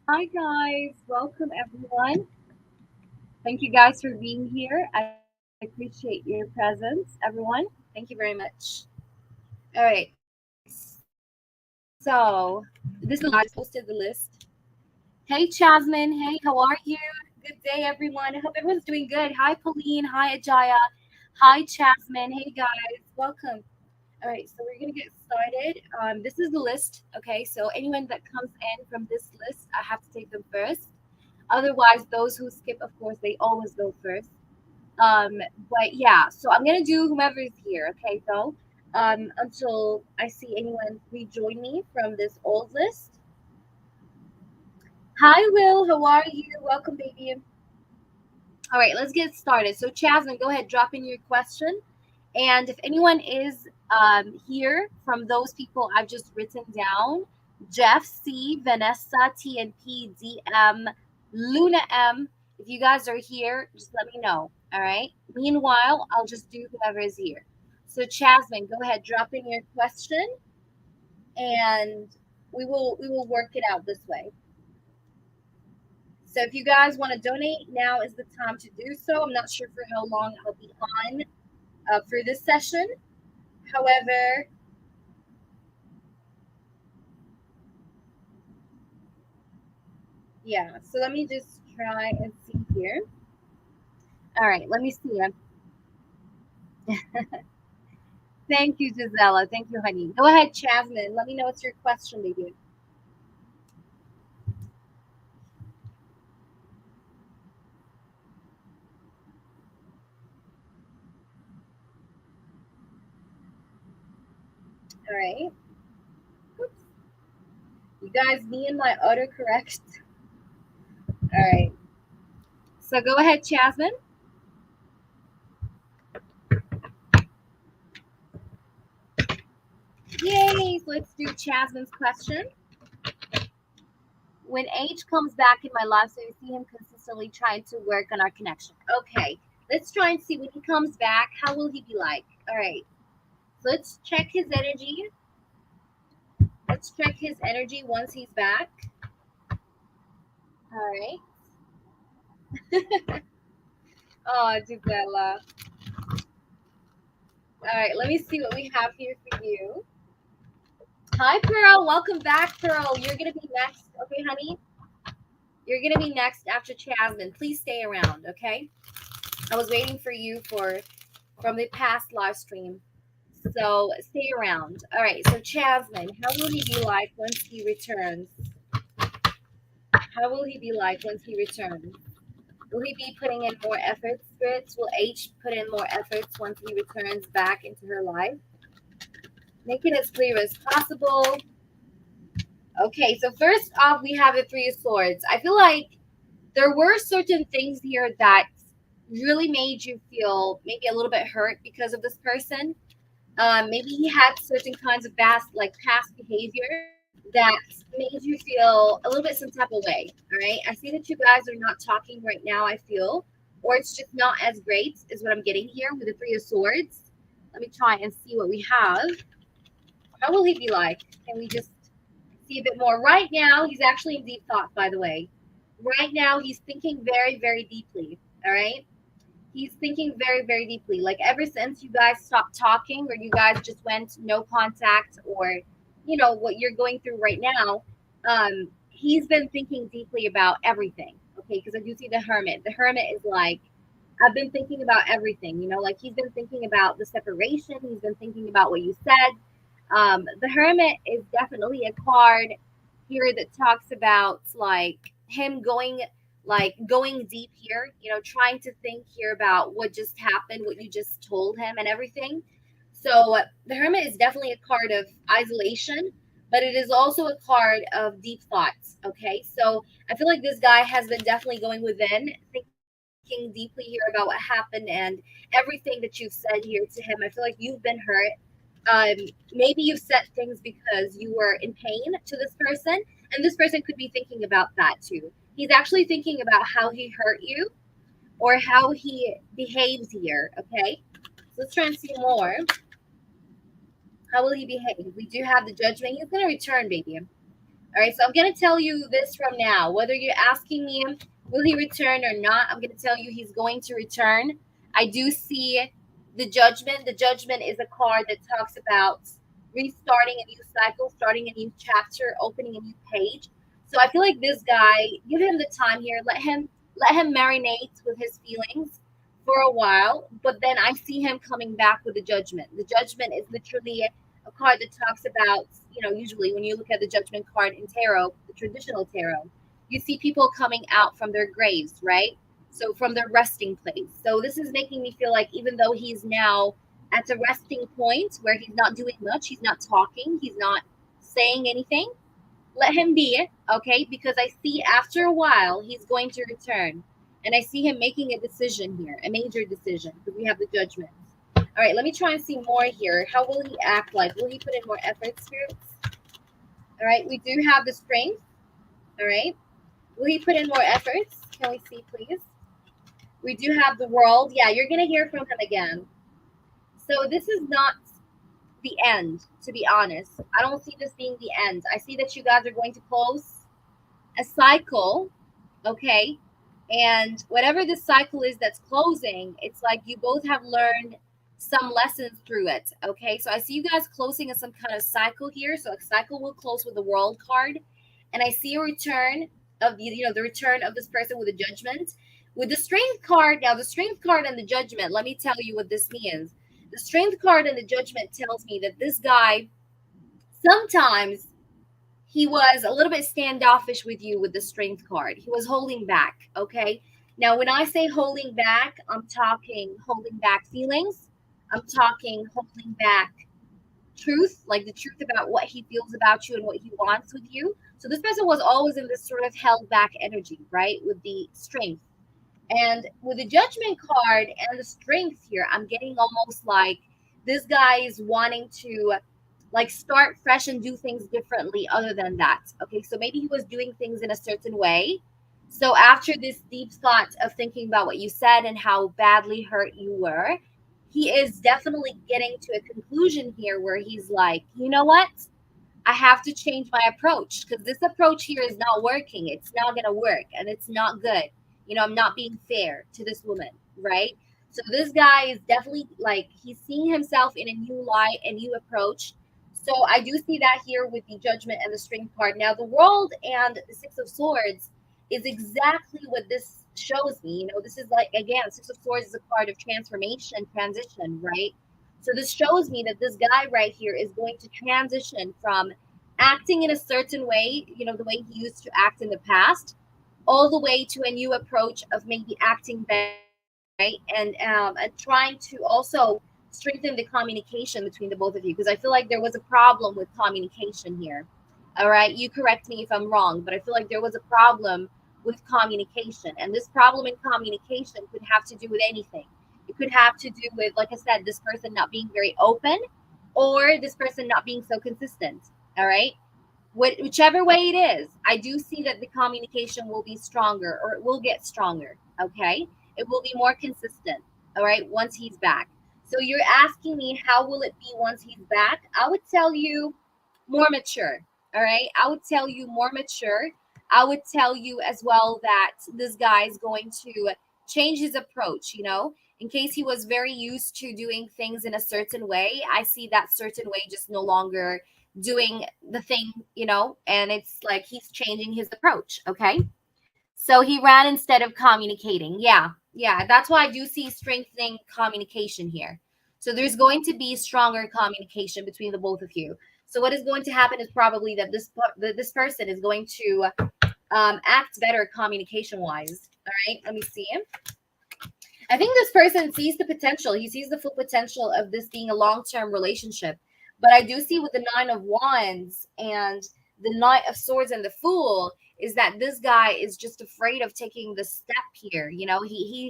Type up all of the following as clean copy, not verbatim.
Hi guys, welcome everyone. Thank you guys for being here. I appreciate your presence, everyone. Thank you very much. All right, so this is the list. I just posted the list. Hey Jasmine, hey, how are you? Good day, everyone. I hope everyone's doing good. Hi Pauline, hi Ajaya, hi Jasmine. Hey guys, welcome. All right, so we're gonna get started. This is the list. Okay, so anyone that comes in from this list, I have to take them first. Otherwise, those who skip, of course, they always go first. Um, but yeah, so I'm gonna do whomever is here. Okay, so until I see anyone rejoin me from this old list. Hi, Will. How are you? Welcome, baby. All right, let's get started. So, Jasmine, go ahead, drop in your question. And if anyone is here from those people I've just written down, Jeff C, Vanessa TNP, DM, Luna M, if you guys are here, just let me know. All right. Meanwhile, I'll just do whoever is here. So, Jasmine, go ahead, drop in your question, and we will work it out this way. So, if you guys want to donate, now is the time to do so. I'm not sure for how long I'll be on for this session. However, yeah, so let me just try and see here. All right, let me see. Thank you, Gisela. Thank you, honey. Go ahead, Jasmine. Let me know what's your question, baby. All right. Oops. You guys, me and my autocorrect. All right. So go ahead, Jasmine. Yay! So let's do Jasmine's question. When H comes back in my life, so you see him consistently trying to work on our connection. Okay. Let's try and see when he comes back, how will he be like? All right. So let's check his energy. Let's check his energy once he's back. All right. Oh, Gisela. All right, let me see what we have here for you. Hi, Pearl. Welcome back, Pearl. You're going to be next. Okay, honey? You're going to be next after Jasmine. Please stay around, okay? I was waiting for you from the past live stream. So stay around. All right, so Jasmine, how will he be like once he returns? How will he be like once he returns? Will he be putting in more efforts, Spirits? Will H put in more efforts once he returns back into her life? Make it as clear as possible. Okay, so first off, we have the Three of Swords. I feel like there were certain things here that really made you feel maybe a little bit hurt because of this person. Maybe he had certain kinds of past behavior that made you feel a little bit some type of way. All right. I see that you guys are not talking right now, I feel, or it's just not as great, is what I'm getting here with the Three of Swords. Let me try and see what we have. How will he be like? Can we just see a bit more? Right now, he's actually in deep thought, by the way. Right now, he's thinking very, very deeply. All right. He's thinking very, very deeply. Like ever since you guys stopped talking or you guys just went no contact or, what you're going through right now, he's been thinking deeply about everything. Okay. Because I do see the hermit. The hermit is like, I've been thinking about everything, like he's been thinking about the separation. He's been thinking about what you said. The hermit is definitely a card here that talks about like him going deep here, trying to think here about what just happened, what you just told him, and everything. So the hermit is definitely a card of isolation, but it is also a card of deep thoughts. Okay, so I feel like this guy has been definitely going within, thinking deeply here about what happened and everything that you've said here to him. I feel like you've been hurt. Maybe you've said things because you were in pain to this person, and this person could be thinking about that too. He's actually thinking about how he hurt you or how he behaves here. Okay, so let's try and see more. How will he behave? We do have the judgment. He's going to return, baby. All right, so I'm going to tell you this from now. Whether you're asking me, will he return or not, I'm going to tell you he's going to return. I do see the judgment. The judgment is a card that talks about restarting a new cycle, starting a new chapter, opening a new page. So I feel like this guy, give him the time here. Let him marinate with his feelings for a while, but then I see him coming back with the judgment. The judgment is literally a card that talks about, usually when you look at the judgment card in tarot, the traditional tarot, you see people coming out from their graves, right? So from their resting place. So this is making me feel like even though he's now at a resting point where he's not doing much, he's not talking, he's not saying anything, let him be, okay? Because I see after a while he's going to return. And I see him making a decision here, a major decision, because we have the judgment. All right, let me try and see more here. How will he act like? Will he put in more effort, spirits? All right, we do have the strength. All right. Will he put in more efforts? Can we see, please? We do have the world. Yeah, you're going to hear from him again. So this is not the end, to be honest. I don't see this being the end. I see that you guys are going to close a cycle, okay? And whatever the cycle is that's closing, it's like you both have learned some lessons through it, okay? So I see you guys closing in some kind of cycle here. So a cycle will close with the world card. And I see a return of the return of this person with a judgment. With the strength card, now the strength card and the judgment, let me tell you what this means. The strength card and the judgment tells me that this guy, sometimes he was a little bit standoffish with you with the strength card. He was holding back, okay? Now, when I say holding back, I'm talking holding back feelings. I'm talking holding back truth, like the truth about what he feels about you and what he wants with you. So this person was always in this sort of held back energy, right? With the strength. And with the judgment card and the strength here, I'm getting almost like this guy is wanting to like start fresh and do things differently other than that. Okay, so maybe he was doing things in a certain way. So after this deep thought of thinking about what you said and how badly hurt you were, he is definitely getting to a conclusion here where he's like, you know what? I have to change my approach because this approach here is not working. It's not going to work and it's not good. I'm not being fair to this woman, right? So this guy is definitely like he's seeing himself in a new light, a new approach. So I do see that here with the judgment and the strength card. Now the world and the six of swords is exactly what this shows me. This is like, again, six of swords is a card of transformation, transition, right? So this shows me that this guy right here is going to transition from acting in a certain way, the way he used to act in the past, all the way to a new approach of maybe acting better, right? And trying to also strengthen the communication between the both of you, because I feel like there was a problem with communication here. All right, you correct me if I'm wrong, but I feel like there was a problem with communication, and this problem in communication could have to do with anything. It could have to do with, like I said, this person not being very open, or this person not being so consistent. All right, whichever way it is, I do see that the communication will be stronger, or it will get stronger. Okay, it will be more consistent. All right, once he's back. So you're asking me how will it be once he's back? I would tell you more mature. All right, I would tell you more mature. I would tell you as well that this guy is going to change his approach. In case he was very used to doing things in a certain way, I see that certain way just no longer doing the thing, and it's like he's changing his approach. Okay, so he ran instead of communicating. Yeah, that's why I do see strengthening communication here. So there's going to be stronger communication between the both of you. So what is going to happen is probably that this person is going to act better communication wise. All right, let me see. I think this person sees the potential. He sees the full potential of this being a long-term relationship. But I do see with the Nine of Wands and the Knight of Swords and the Fool is that this guy is just afraid of taking the step here. He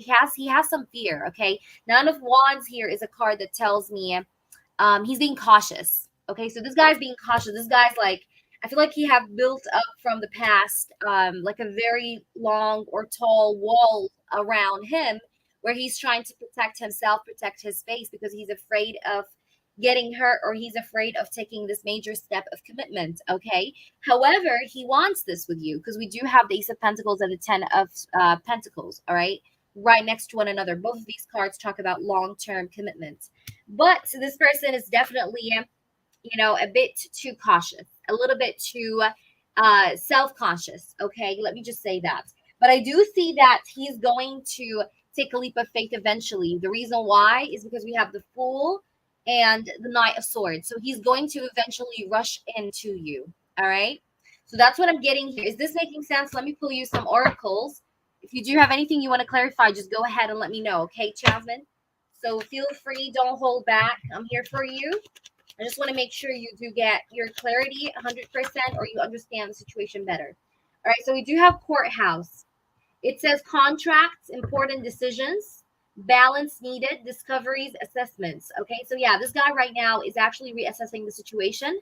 has some fear. Okay, Nine of Wands here is a card that tells me he's being cautious. Okay, so this guy's being cautious. This guy's like, I feel like he have built up from the past like a very long or tall wall around him where he's trying to protect himself, protect his space, because he's afraid of getting hurt, or he's afraid of taking this major step of commitment. Okay. However, he wants this with you because we do have the Ace of Pentacles and the Ten of Pentacles. All right. Right next to one another. Both of these cards talk about long term commitment. But this person is definitely, a bit too cautious, a little bit too self-conscious. Okay, let me just say that. But I do see that he's going to take a leap of faith eventually. The reason why is because we have the Fool and the Knight of Swords. So he's going to eventually rush into you. All right. So that's what I'm getting here. Is this making sense? Let me pull you some oracles. If you do have anything you want to clarify, just go ahead and let me know. Okay, Jasmine? So feel free. Don't hold back. I'm here for you. I just want to make sure you do get your clarity 100% or you understand the situation better. All right, so we do have courthouse. It says contracts, important decisions, balance needed, discoveries, assessments. Okay, so yeah, this guy right now is actually reassessing the situation.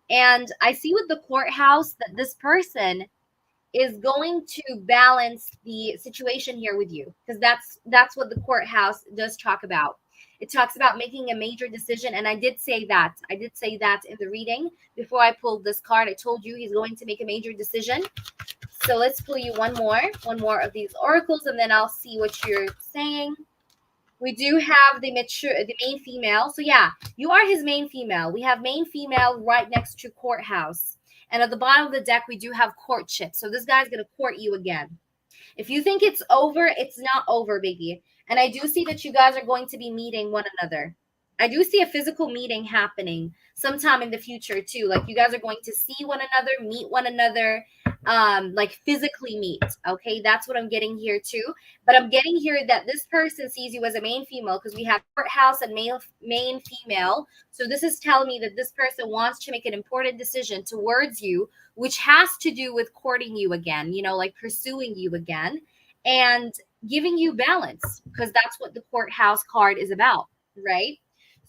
And I see with the courthouse that this person is going to balance the situation here with you, because that's what the courthouse does talk about. It talks about making a major decision, and I did say that in the reading before I pulled this card. I told you he's going to make a major decision. So let's pull you one more of these oracles, and then I'll see what you're saying. We do have the main female. So yeah, you are his main female. We have main female right next to courthouse. And at the bottom of the deck, we do have courtship. So this guy's going to court you again. If you think it's over, it's not over, baby. And I do see that you guys are going to be meeting one another. I do see a physical meeting happening sometime in the future too. Like you guys are going to see one another, meet one another, like physically meet. Okay, that's what I'm getting here too. But I'm getting here that this person sees you as a main female, because we have courthouse and main female. So this is telling me that this person wants to make an important decision towards you, which has to do with courting you again, like pursuing you again and giving you balance, because that's what the courthouse card is about, right?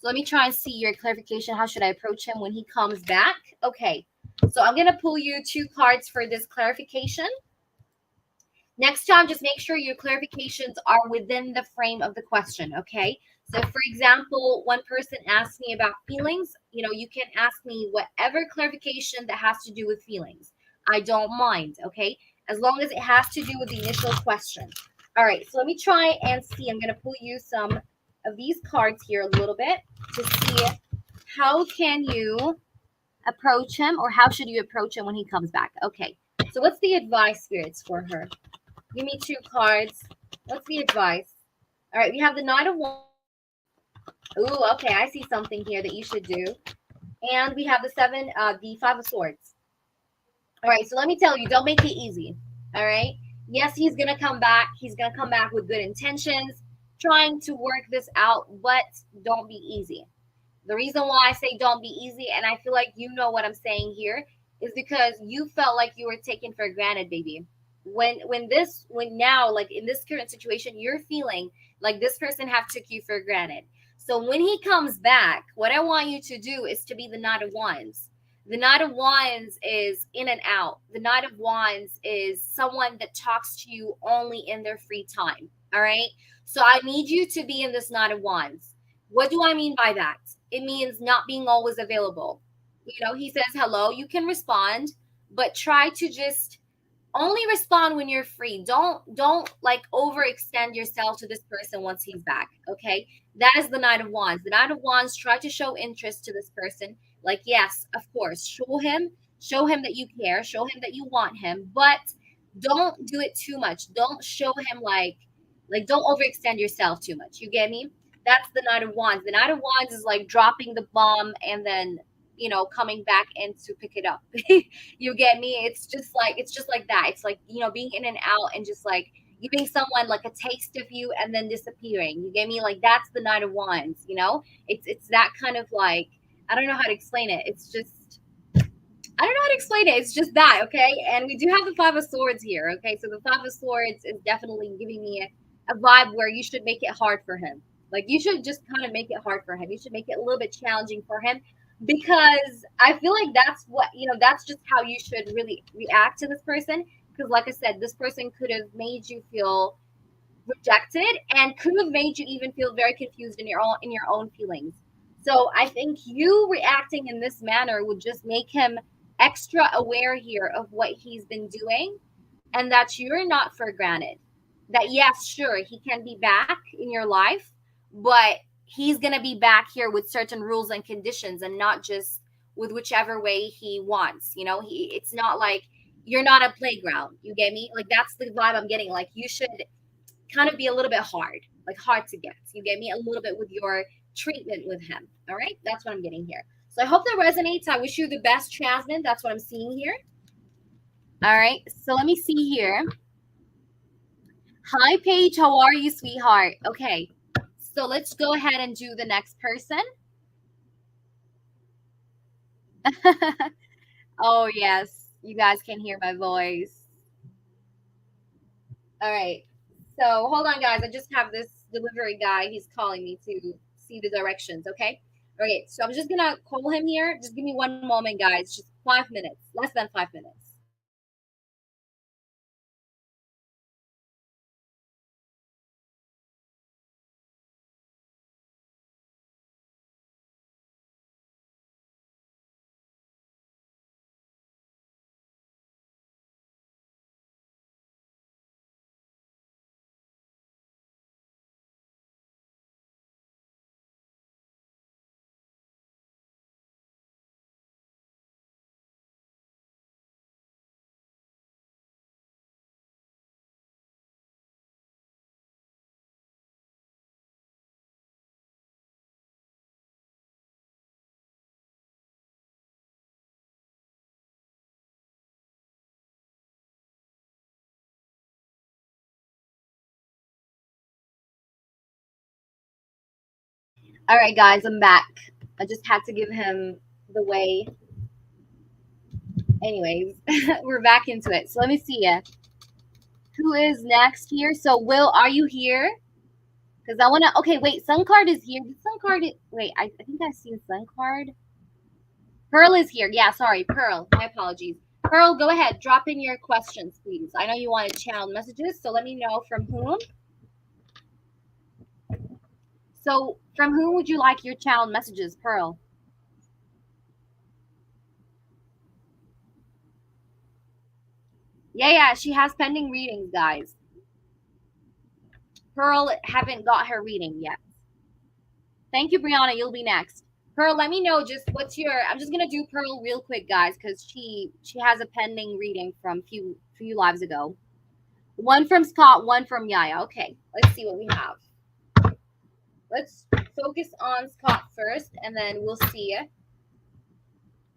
So let me try and see your clarification. How should I approach him when he comes back? Okay, so I'm going to pull you 2 cards for this clarification. Next time, just make sure your clarifications are within the frame of the question, okay? So, for example, one person asked me about feelings. You can ask me whatever clarification that has to do with feelings. I don't mind, okay? As long as it has to do with the initial question. All right, so let me try and see. I'm going to pull you some of these cards here a little bit to see how can you approach him, or how should you approach him when he comes back. Okay, so what's the advice, spirits, for her? Give me 2 cards. What's the advice? All right, we have the Knight of Wands. Ooh, okay, I see something here that you should do. And we have the 5 of Swords. All right, so let me tell you, don't make it easy. All right? Yes, he's going to come back. He's going to come back with good intentions, trying to work this out, but don't be easy. The reason why I say don't be easy, and I feel like you know what I'm saying here, is because you felt like you were taken for granted, baby. When now, like in this current situation, you're feeling like this person have took you for granted. So when he comes back, what I want you to do is to be the Knight of Wands. The Knight of Wands is in and out. The Knight of Wands is someone that talks to you only in their free time. All right. So I need you to be in this Knight of Wands. What do I mean by that? It means not being always available. He says hello, you can respond, but try to just only respond when you're free. Don't like overextend yourself to this person once he's back. Okay, that is the Knight of Wands. The Knight of Wands, try to show interest to this person. Like, yes, of course, show him that you care, show him that you want him, but don't do it too much. Don't show him like don't overextend yourself too much. You get me? That's the Knight of Wands. The Knight of Wands is like dropping the bomb and then coming back in to pick it up. You get me? It's just like that. It's like being in and out and just like giving someone like a taste of you and then disappearing. You get me? Like that's the Knight of Wands. It's that kind of like, I don't know how to explain it. It's just, I don't know how to explain it. It's just that, okay? And we do have the 5 of Swords here, okay? So the 5 of Swords is definitely giving me a vibe where you should make it hard for him. Like you should just kind of make it hard for him. You should make it a little bit challenging for him, because I feel like that's what, that's just how you should really react to this person. Because like I said, this person could have made you feel rejected and could have made you even feel very confused in your own feelings. So I think you reacting in this manner would just make him extra aware here of what he's been doing, and that you're not for granted. That yes, sure, he can be back in your life, but he's going to be back here with certain rules and conditions and not just with whichever way he wants. You know, it's not like you're not a playground. You get me? Like that's the vibe I'm getting. Like you should kind of be a little bit hard, like hard to get. You get me? A little bit with your treatment with him. All right? That's what I'm getting here. So I hope that resonates. I wish you the best, Jasmine. That's what I'm seeing here. All right. So let me see here. Hi, Paige. How are you, sweetheart? Okay. So let's go ahead and do the next person. Oh, yes. You guys can hear my voice. All right. So hold on, guys. I just have this delivery guy. He's calling me to see the directions. Okay. Okay. So I'm just going to call him here. Just give me one moment, guys. Just 5 minutes, less than 5 minutes. All right, guys. I'm back. I just had to give him the way. Anyways, we're back into it. So let me see ya. Who is next here? So Will, are you here? Because I want to. Okay, wait. Sun Card is here. Did Sun Card? Wait, I think I've seen Sun Card. Pearl is here. Yeah, sorry, Pearl. My apologies. Pearl, go ahead. Drop in your questions, please. I know you wanted channel messages, so let me know from whom. So, from whom would you like your channel messages, Pearl? Yeah, she has pending readings, guys. Pearl haven't got her reading yet. Thank you, Brianna. You'll be next. Pearl, let me know just what's your. I'm just gonna do Pearl real quick, guys, because she has a pending reading from few lives ago. One from Scott, one from Yaya. Okay, let's see what we have. Let's focus on Scott first, and then we'll see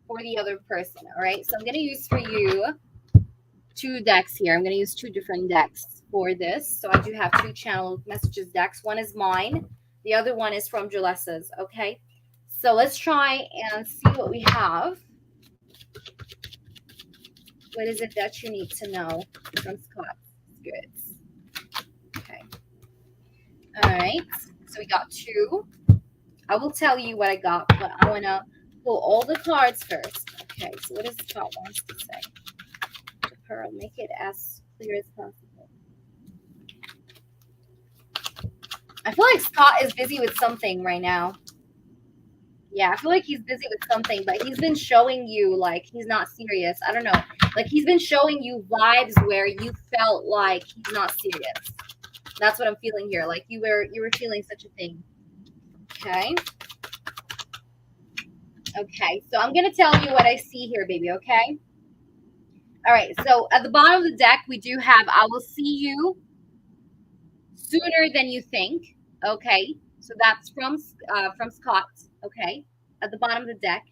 for the other person. All right. So I'm gonna use for you two decks here. I'm gonna use two different decks for this. So I do have two channel messages decks. One is mine. The other one is from Julessa's. Okay. So let's try and see what we have. What is it that you need to know from Scott? Good. Okay. All right. So we got two. I will tell you what I got, but I want to pull all the cards first. Okay. So what does Scott wants to say? To Pearl, make it as clear as possible. I feel like Scott is busy with something right now. Yeah, I feel like he's busy with something, but he's been showing you like he's not serious. I don't know. Like he's been showing you vibes where you felt like he's not serious. That's what I'm feeling here. Like you were feeling such a thing. Okay. Okay. So I'm gonna tell you what I see here, baby. Okay. All right. So at the bottom of the deck, we do have "I will see you sooner than you think." Okay. So that's from Scott. Okay. At the bottom of the deck.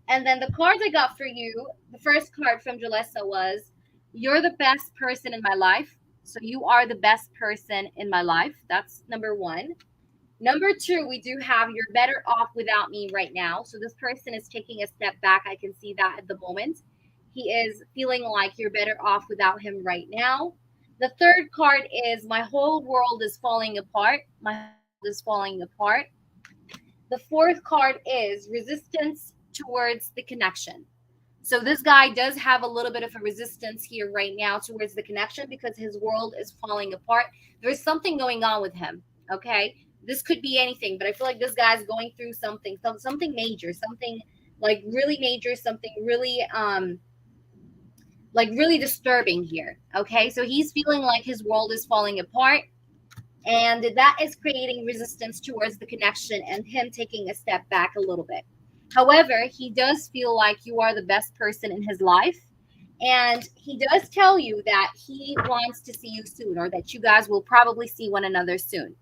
And then the cards I got for you, the first card from Jalessa was, "You're the best person in my life." So you are the best person in my life. That's number one. Number two, we do have, "You're better off without me right now." So this person is taking a step back. I can see that at the moment. He is feeling like you're better off without him right now. The third card is, "My whole world is falling apart." My world is falling apart. The fourth card is resistance towards the connection. So this guy does have a little bit of a resistance here right now towards the connection because his world is falling apart. There's something going on with him. Okay. This could be anything, but I feel like this guy's going through something major, something like really major, something really like really disturbing here. Okay, so he's feeling like his world is falling apart, and that is creating resistance towards the connection and him taking a step back a little bit. However, he does feel like you are the best person in his life, and he does tell you that he wants to see you soon, or that you guys will probably see one another soon.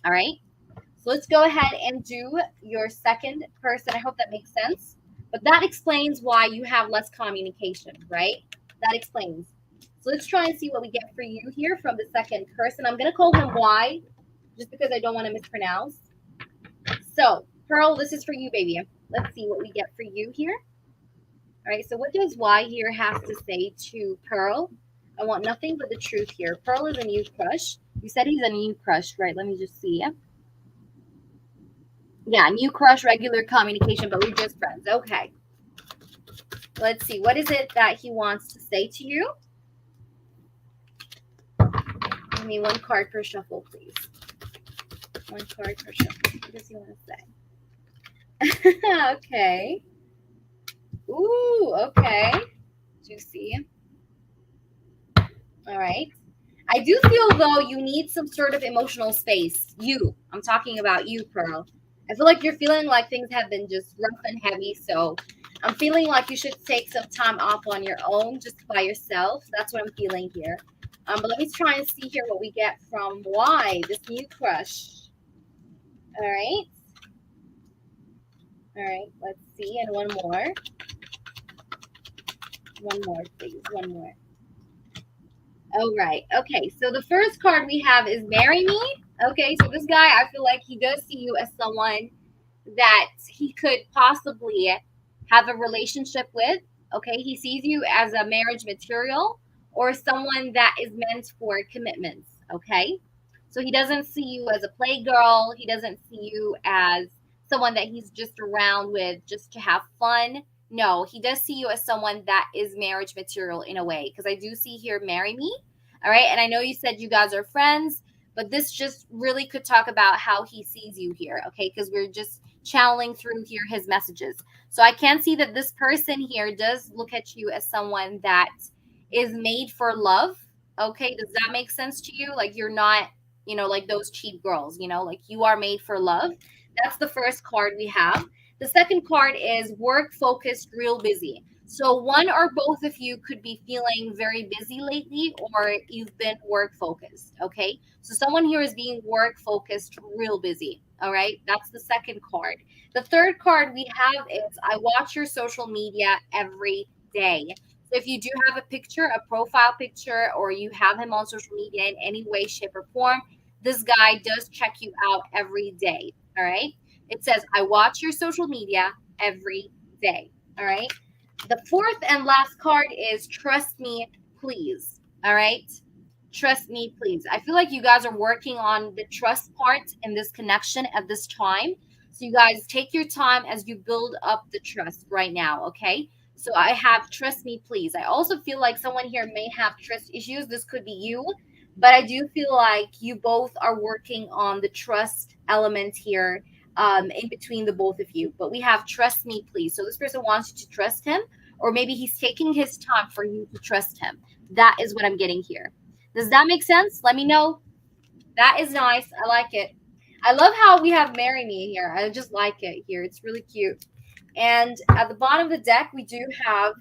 All right, so let's go ahead and do your second person. I hope that makes sense, but that explains why you have less communication, right? That explains. So let's try and see what we get for you here from the second person. I'm going to call him Y just because I don't want to mispronounce. So, Pearl, this is for you, baby. Let's see what we get for you here. All right, so what does Y here have to say to Pearl? I want nothing but the truth here. Pearl is a new crush. You said he's a new crush, right? Let me just see. Yeah, new crush, regular communication, but we're just friends. Okay. Let's see. What is it that he wants to say to you? Give me one card per shuffle, please. One card per shuffle. What does he want to say? Okay. Ooh, okay. Juicy. All right. I do feel, though, you need some sort of emotional space. You. I'm talking about you, Pearl. I feel like you're feeling like things have been just rough and heavy. So I'm feeling like you should take some time off on your own, just by yourself. That's what I'm feeling here. But let me try and see here what we get from Y, this new crush. All right. All right. Let's see. And one more. One more, please. One more. All right. Okay. So the first card we have is Marry Me. Okay. So this guy, I feel like he does see you as someone that he could possibly have a relationship with. Okay. He sees you as a marriage material or someone that is meant for commitments. Okay. So he doesn't see you as a playgirl. He doesn't see you as someone that he's just around with just to have fun. No, he does see you as someone that is marriage material in a way. Because I do see here, marry me. All right. And I know you said you guys are friends, but this just really could talk about how he sees you here. Okay. Because we're just channeling through here his messages. So I can see that this person here does look at you as someone that is made for love. Okay. Does that make sense to you? Like you're not, like those cheap girls, like you are made for love. That's the first card we have. The second card is work focused, real busy. So one or both of you could be feeling very busy lately, or you've been work focused. Okay. So someone here is being work focused, real busy. All right. That's the second card. The third card we have is I watch your social media every day. So if you do have a picture, a profile picture, or you have him on social media in any way, shape, or form, this guy does check you out every day. All right. It says, I watch your social media every day. All right. The fourth and last card is trust me, please. All right. Trust me, please. I feel like you guys are working on the trust part in this connection at this time. So you guys take your time as you build up the trust right now. Okay. So I have trust me, please. I also feel like someone here may have trust issues. This could be you, but I do feel like you both are working on the trust element here in between the both of you. But we have trust me, please. So this person wants you to trust him, or maybe he's taking his time for you to trust him. That is what I'm getting here. Does that make sense? Let me know. That is nice. I like it. I love how we have marry me here. I just like it here. It's really cute. And at the bottom of the deck, we do have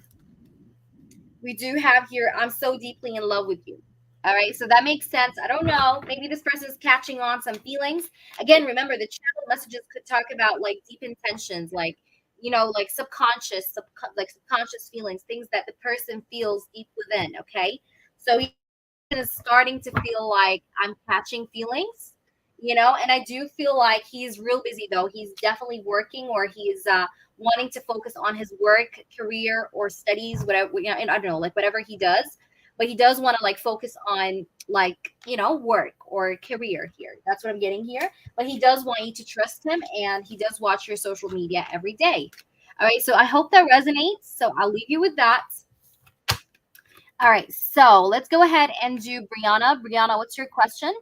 here, I'm so deeply in love with you. All right, so that makes sense. I don't know. Maybe this person is catching on some feelings. Again, remember the channel messages could talk about like deep intentions, like like subconscious feelings, things that the person feels deep within. Okay, so he is starting to feel like I'm catching feelings, and I do feel like he's real busy though. He's definitely working, or he's wanting to focus on his work, career, or studies, whatever, and I don't know, like whatever he does. But he does want to like focus on like, work or career here. That's what I'm getting here. But he does want you to trust him, and he does watch your social media every day. All right. So I hope that resonates. So I'll leave you with that. All right. So let's go ahead and do Brianna. Brianna, what's your question?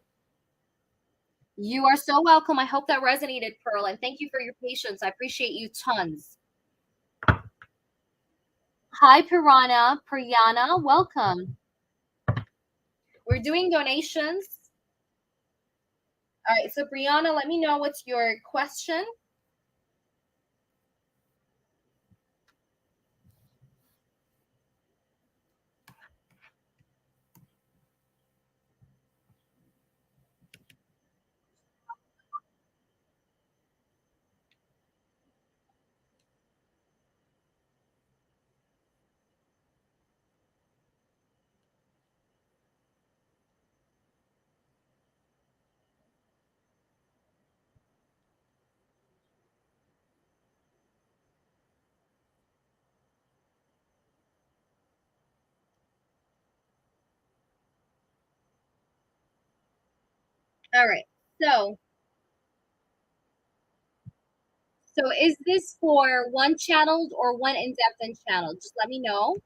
You are so welcome. I hope that resonated, Pearl, and thank you for your patience. I appreciate you tons. Hi, Piranha, Priyana, welcome. We're doing donations. All right, so Brianna, let me know what's your question. All right, so is this for one channeled or one in-depth and channeled? Just let me know.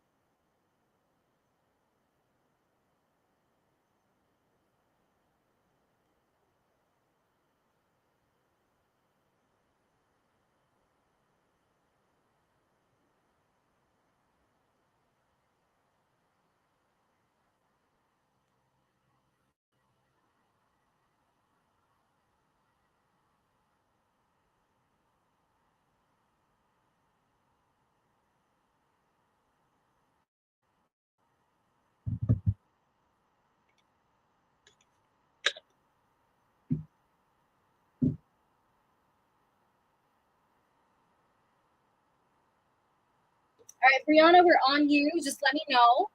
All right, Brianna, we're on you. Just let me know.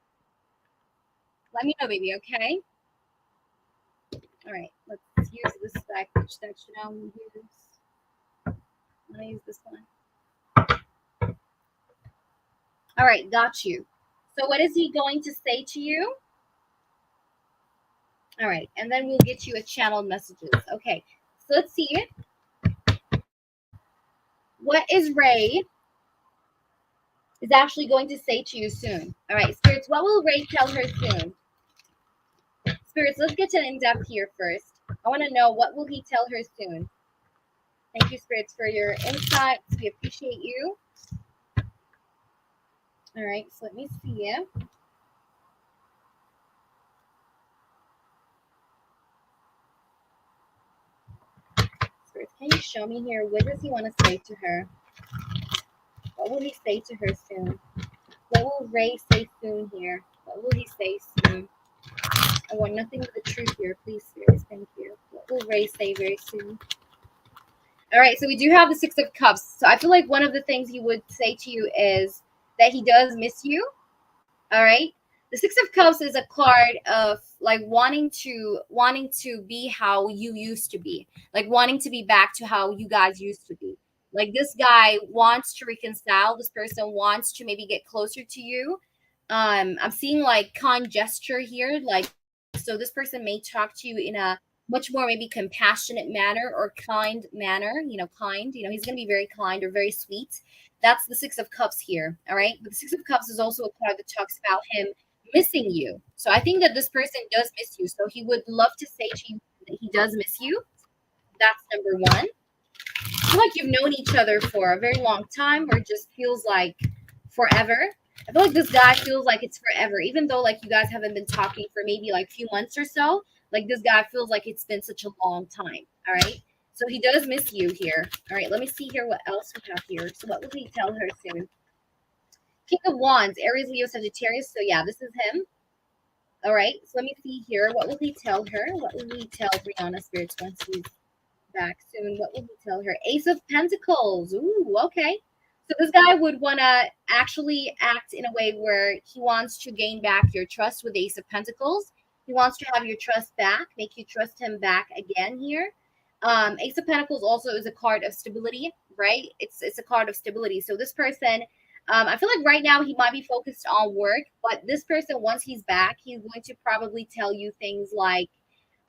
Let me know, baby, okay? All right, let's use this stack. Which stack should I use? I'm gonna use this one. All right, got you. So what is he going to say to you? All right, and then we'll get you a channeled messages. Okay, so let's see. What is Ray is actually going to say to you soon? All right, spirits, what will Ray tell her soon? Spirits, let's get to an in-depth here first. I want to know, what will he tell her soon? Thank you, spirits, for your insights. We appreciate you. All right, so let me see it. Spirits, can you show me here? What does he want to say to her? What will he say to her soon? What will Ray say soon here? What will he say soon? I want nothing but the truth here, please, spirits. Thank you. What will Ray say very soon? All right, so we do have the Six of Cups. So I feel like one of the things he would say to you is that he does miss you. All right. The Six of Cups is a card of like wanting to be how you used to be, like wanting to be back to how you guys used to be. Like this guy wants to reconcile. This person wants to maybe get closer to you. I'm seeing like kind gesture here, like so this person may talk to you in a much more maybe compassionate manner or kind manner. Kind. He's gonna be very kind or very sweet. That's the Six of Cups here. All right. But the Six of Cups is also a card that talks about him missing you. So I think that this person does miss you. So he would love to say to you that he does miss you. That's number one. I feel like you've known each other for a very long time, or it just feels like forever. I feel like this guy feels like it's forever, even though like you guys haven't been talking for maybe like a few months or so. Like this guy feels like it's been such a long time. All right. So he does miss you here. All right. Let me see here what else we have here. So what will he tell her soon? King of Wands, Aries, Leo, Sagittarius. So yeah, this is him. All right. So let me see here. What will he tell her? What will he tell Brianna Spirits once he's back soon? What will he tell her? Ace of Pentacles. Ooh, okay. So this guy would want to actually act in a way where he wants to gain back your trust with the Ace of Pentacles. He wants to have your trust back, make you trust him back again here. Ace of Pentacles also is a card of stability, right? It's a card of stability. So this person, I feel like right now he might be focused on work, but this person, once he's back, he's going to probably tell you things like,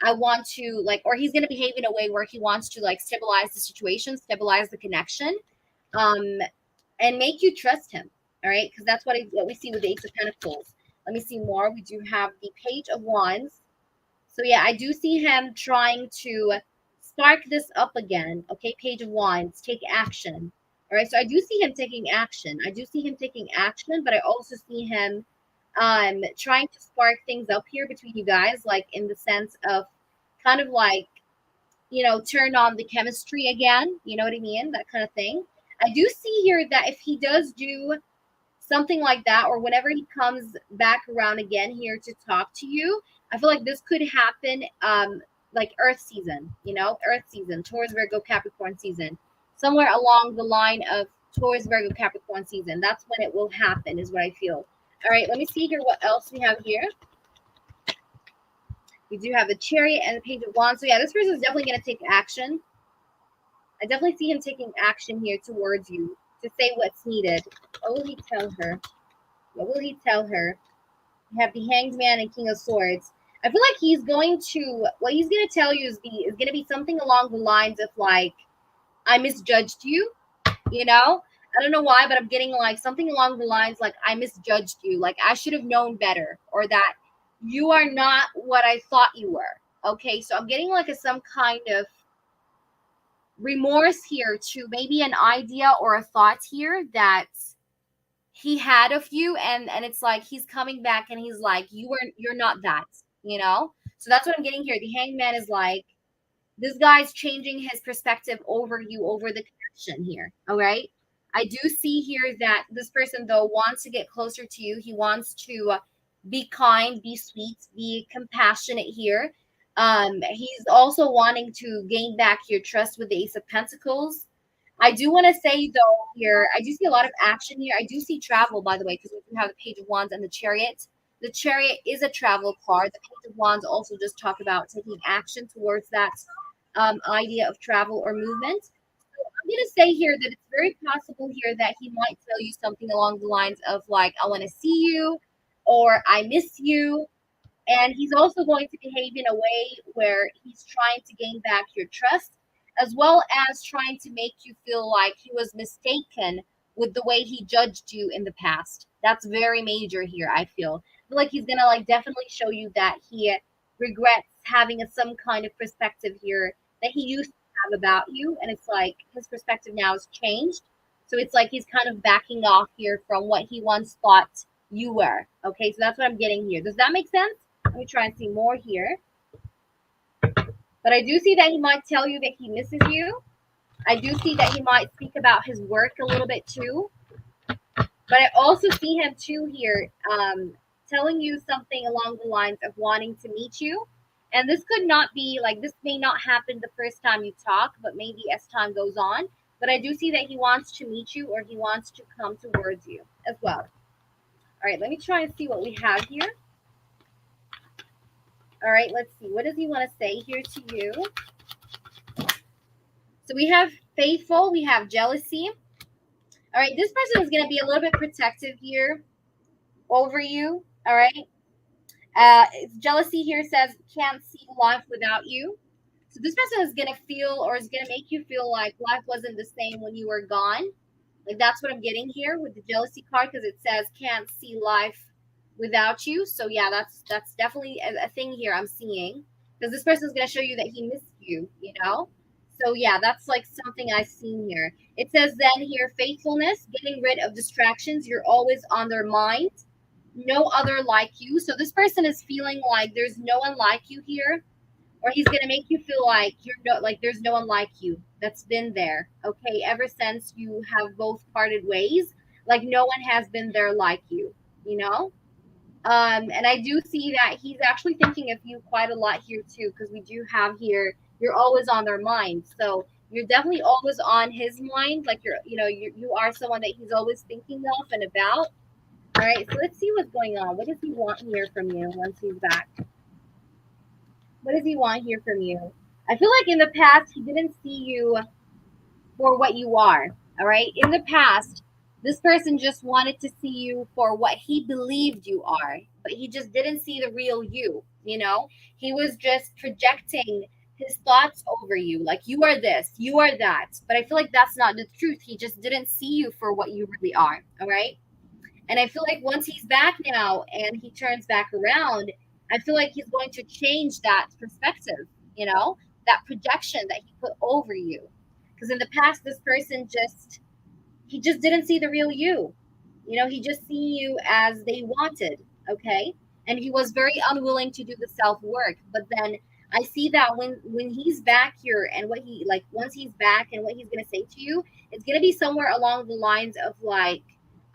I want to like, or he's going to behave in a way where he wants to like stabilize the situation, stabilize the connection, um, and make you trust him. All right, because that's what we see with the Ace of Pentacles. Let me see more. We do have the Page of Wands. So yeah, I do see him trying to spark this up again. Okay, Page of Wands, take action. All right, so I do see him taking action. I do see him taking action, but I also see him trying to spark things up here between you guys, like in the sense of kind of like, turn on the chemistry again. You know what I mean? That kind of thing. I do see here that if he does do something like that, or whenever he comes back around again here to talk to you, I feel like this could happen like Earth season, Earth season, Taurus, Virgo, Capricorn season, somewhere along the line of Taurus, Virgo, Capricorn season. That's when it will happen, is what I feel. All right, let me see here what else we have here. We do have the Chariot and the Page of Wands. So yeah, this person is definitely going to take action. I definitely see him taking action here towards you to say what's needed. What will he tell her? What will he tell her? We have the Hanged Man and King of Swords. I feel like what he's going to tell you is going to be something along the lines of like, I misjudged you, I don't know why, but I'm getting like something along the lines like, I misjudged you. Like, I should have known better, or that you are not what I thought you were. Okay, so I'm getting like some kind of remorse here to maybe an idea or a thought here that he had of you, and it's like he's coming back and he's like, you're not that, so that's what I'm getting here. The Hangman is like, this guy's changing his perspective over you, over the connection here. All right, I do see here that this person though wants to get closer to you. He wants to be kind, be sweet, be compassionate here. He's also wanting to gain back your trust with the Ace of Pentacles. I do want to say though here, I do see a lot of action here. I do see travel, by the way, because we do have the Page of Wands and the Chariot. The Chariot is a travel card. The Page of Wands also just talk about taking action towards that idea of travel or movement. So I'm going to say here that it's very possible here that he might tell you something along the lines of like, I want to see you, or I miss you. And he's also going to behave in a way where he's trying to gain back your trust, as well as trying to make you feel like he was mistaken with the way he judged you in the past. That's very major here, I feel. I feel like he's going to like definitely show you that he regrets having some kind of perspective here that he used to have about you. And it's like his perspective now has changed. So it's like he's kind of backing off here from what he once thought you were. Okay, so that's what I'm getting here. Does that make sense? Let me try and see more here. But I do see that he might tell you that he misses you. I do see that he might speak about his work a little bit too. But I also see him too here telling you something along the lines of wanting to meet you. And this could not be like, this may not happen the first time you talk, but maybe as time goes on. But I do see that he wants to meet you, or he wants to come towards you as well. All right, let me try and see what we have here. All right, let's see. What does he want to say here to you? So we have faithful. We have jealousy. All right, this person is going to be a little bit protective here over you. All right. Jealousy here says can't see life without you. So this person is going to feel, or is going to make you feel like life wasn't the same when you were gone. Like, that's what I'm getting here with the jealousy card, because it says can't see life without you. So yeah, that's definitely a thing here I'm seeing, because this person is going to show you that he missed you, so yeah, that's like something I've seen here. It says then here, faithfulness, getting rid of distractions. You're always on their mind. No other like you. So this person is feeling like there's no one like you here, or he's going to make you feel like there's no one like you that's been there. Okay, ever since you have both parted ways, like no one has been there like you, and I do see that he's actually thinking of you quite a lot here too, because we do have here, you're always on their mind. So you're definitely always on his mind. Like you are someone that he's always thinking of and about. All right, so let's see what's going on. What does he want here from you once he's back? What does he want here from you? I feel like in the past, he didn't see you for what you are. All right, in the past, this person just wanted to see you for what he believed you are, but he just didn't see the real you, He was just projecting his thoughts over you, like you are this, you are that. But I feel like that's not the truth. He just didn't see you for what you really are, all right? And I feel like once he's back now and he turns back around, I feel like he's going to change that perspective, that projection that he put over you. Because in the past, this person he just didn't see the real you. You know, he just see you as they wanted, okay? And he was very unwilling to do the self-work. But then I see that when he's back here and what he like once he's back and what he's gonna say to you, it's gonna be somewhere along the lines of like,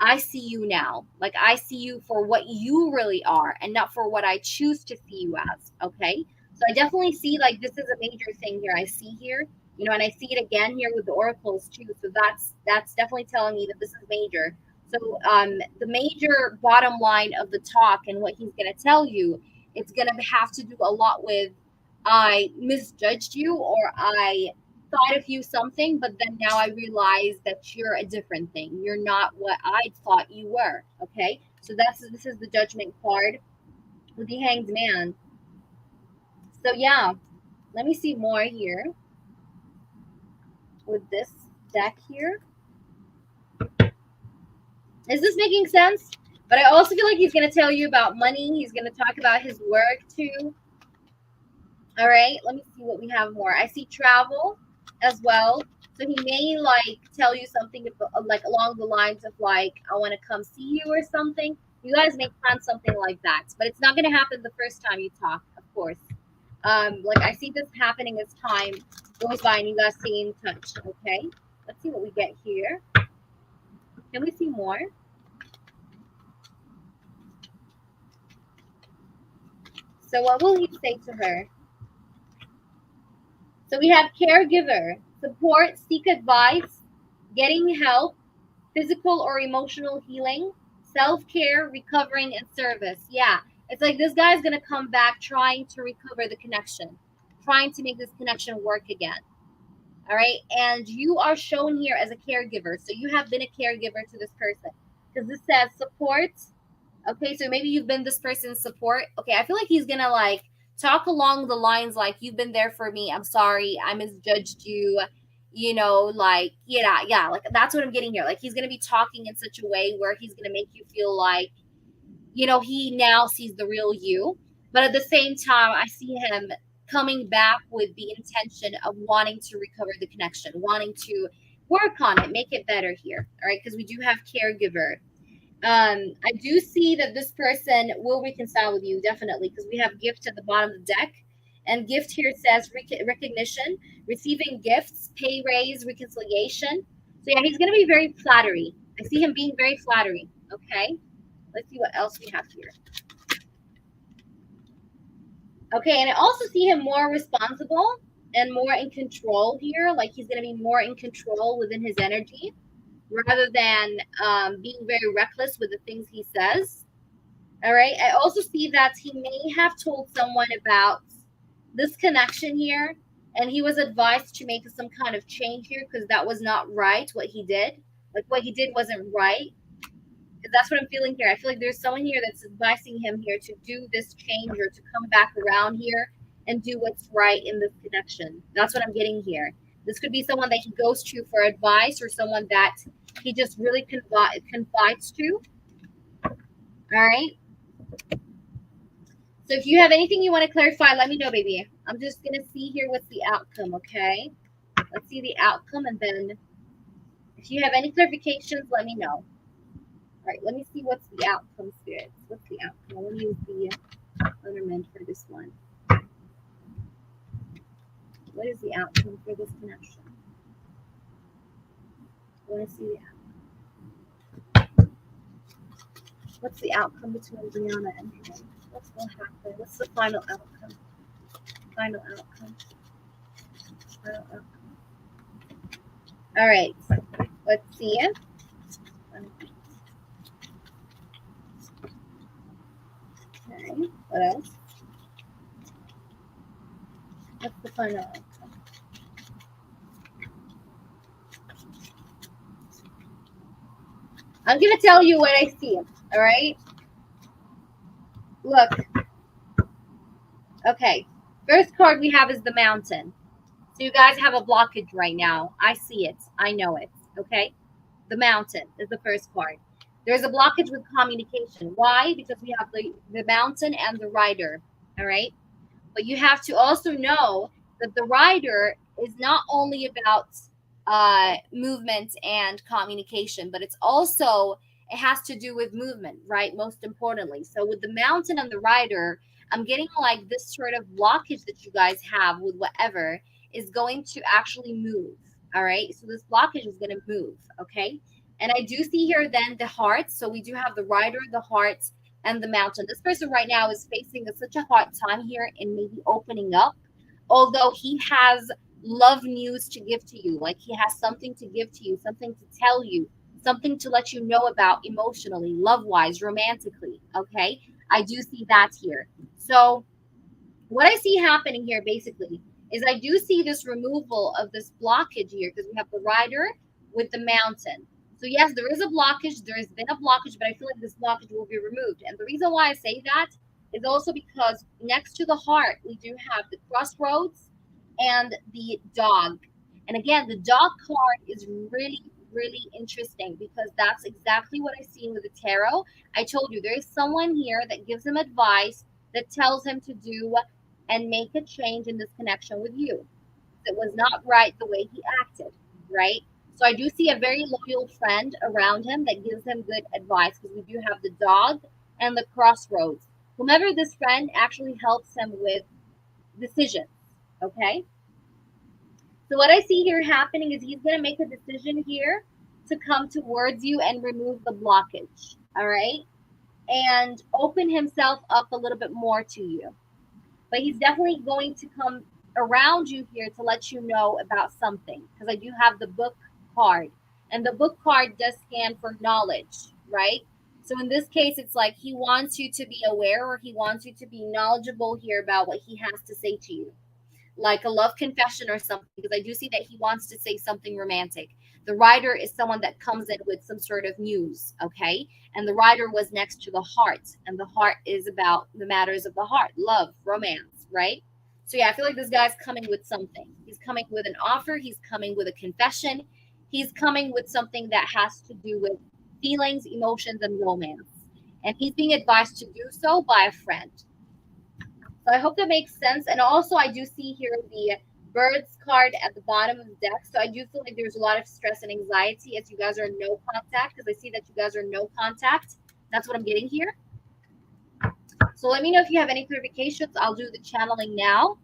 I see you now. Like I see you for what you really are and not for what I choose to see you as. Okay. So I definitely see like this is a major thing here. I see here, you know, and I see it again here with the oracles too. So that's definitely telling me that this is major. So the major bottom line of the talk and what he's gonna tell you, it's gonna have to do a lot with I misjudged you or I thought of you something, but then now I realize that you're a different thing. You're not what I thought you were. Okay. So this is the judgment card with the hanged man. So yeah, let me see more here with this deck here. Is this making sense? But I also feel like he's going to tell you about money. He's going to talk about his work too. All right, let me see what we have more. I see travel as well. So he may like tell you something like along the lines of like, I want to come see you or something. You guys may plan something like that, but it's not going to happen the first time you talk, of course. Like I see this happening as time goes by and you guys stay in touch. Okay, let's see what we get here. Can we see more? So what will he say to her? So we have caregiver, support, seek advice, getting help, physical or emotional healing, self-care, recovering, and service. Yeah, it's like this guy's going to come back trying to recover the connection, trying to make this connection work again. All right. And you are shown here as a caregiver. So you have been a caregiver to this person because this says support. Okay. So maybe you've been this person's support. Okay. I feel like he's going to like talk along the lines like, you've been there for me. I'm sorry. I misjudged you. You know, like, yeah. Like that's what I'm getting here. Like he's going to be talking in such a way where he's going to make you feel like, you know, he now sees the real you. But at the same time, I see him coming back with the intention of wanting to recover the connection, wanting to work on it, make it better here. All right. Because we do have caregiver. I do see that this person will reconcile with you, definitely, because we have gift at the bottom of the deck. And gift here says recognition, receiving gifts, pay raise, reconciliation. So yeah, he's going to be very flattery. I see him being very flattery. Okay. Let's see what else we have here. Okay, and I also see him more responsible and more in control here. Like he's going to be more in control within his energy rather than being very reckless with the things he says. All right. I also see that he may have told someone about this connection here, and he was advised to make some kind of change here because that was not right what he did. Like what he did wasn't right. That's what I'm feeling here. I feel like there's someone here that's advising him here to do this change or to come back around here and do what's right in this connection. That's what I'm getting here. This could be someone that he goes to for advice or someone that he just really confides to. All right. So if you have anything you want to clarify, let me know, baby. I'm just going to see here what's the outcome, okay? Let's see the outcome, and then if you have any clarifications, let me know. All right, let me see what's the outcome, spirits. What's the outcome? Let me use the ornament for this one. What is the outcome for this connection? I want to see the outcome. What's the outcome between Brianna and him? What's going to happen? What's the final outcome? Final outcome. Final outcome. All right, let's see it. Okay, what else? What's the final outcome? I'm going to tell you what I see, all right? Look. Okay, first card we have is the mountain. So you guys have a blockage right now. I see it. I know it, okay? The mountain is the first card. There's a blockage with communication. Why? Because we have the mountain and the rider, all right? But you have to also know that the rider is not only about movement and communication, but it's also, it has to do with movement, right? Most importantly. So with the mountain and the rider, I'm getting like this sort of blockage that you guys have with whatever is going to actually move. All right. So this blockage is going to move. Okay. And I do see here then the hearts. So we do have the rider, the hearts, and the mountain. This person right now is facing such a hard time here in maybe opening up, although he has love news to give to you. Like he has something to give to you, something to tell you, something to let you know about emotionally, love wise, romantically. Okay. I do see that here. So what I see happening here basically is I do see this removal of this blockage here because we have the rider with the mountain. So yes, there is a blockage. There has been a blockage, but I feel like this blockage will be removed. And the reason why I say that is also because next to the heart, we do have the crossroads and the dog. And again, the dog card is really, really interesting because that's exactly what I see with the tarot. I told you there is someone here that gives him advice, that tells him to do and make a change in this connection with you. It was not right the way he acted, right? So I do see a very loyal friend around him that gives him good advice because we do have the dog and the crossroads. Whomever this friend actually helps him with decisions, okay? So what I see here happening is he's going to make a decision here to come towards you and remove the blockage, all right? And open himself up a little bit more to you. But he's definitely going to come around you here to let you know about something because I do have the book card, and the book card does stand for knowledge, right? So in this case, it's like he wants you to be aware, or he wants you to be knowledgeable here about what he has to say to you, like a love confession or something, because I do see that he wants to say something romantic. The writer is someone that comes in with some sort of news, okay? And the writer was next to the heart, and the heart is about the matters of the heart, love, romance, right? So yeah, I feel like this guy's coming with something. He's coming with an offer, he's coming with a confession, he's coming with something that has to do with feelings, emotions, and romance. And he's being advised to do so by a friend. So I hope that makes sense. And also, I do see here the birds card at the bottom of the deck. So I do feel like there's a lot of stress and anxiety as you guys are in no contact, because I see that you guys are in no contact. That's what I'm getting here. So let me know if you have any clarifications. I'll do the channeling now.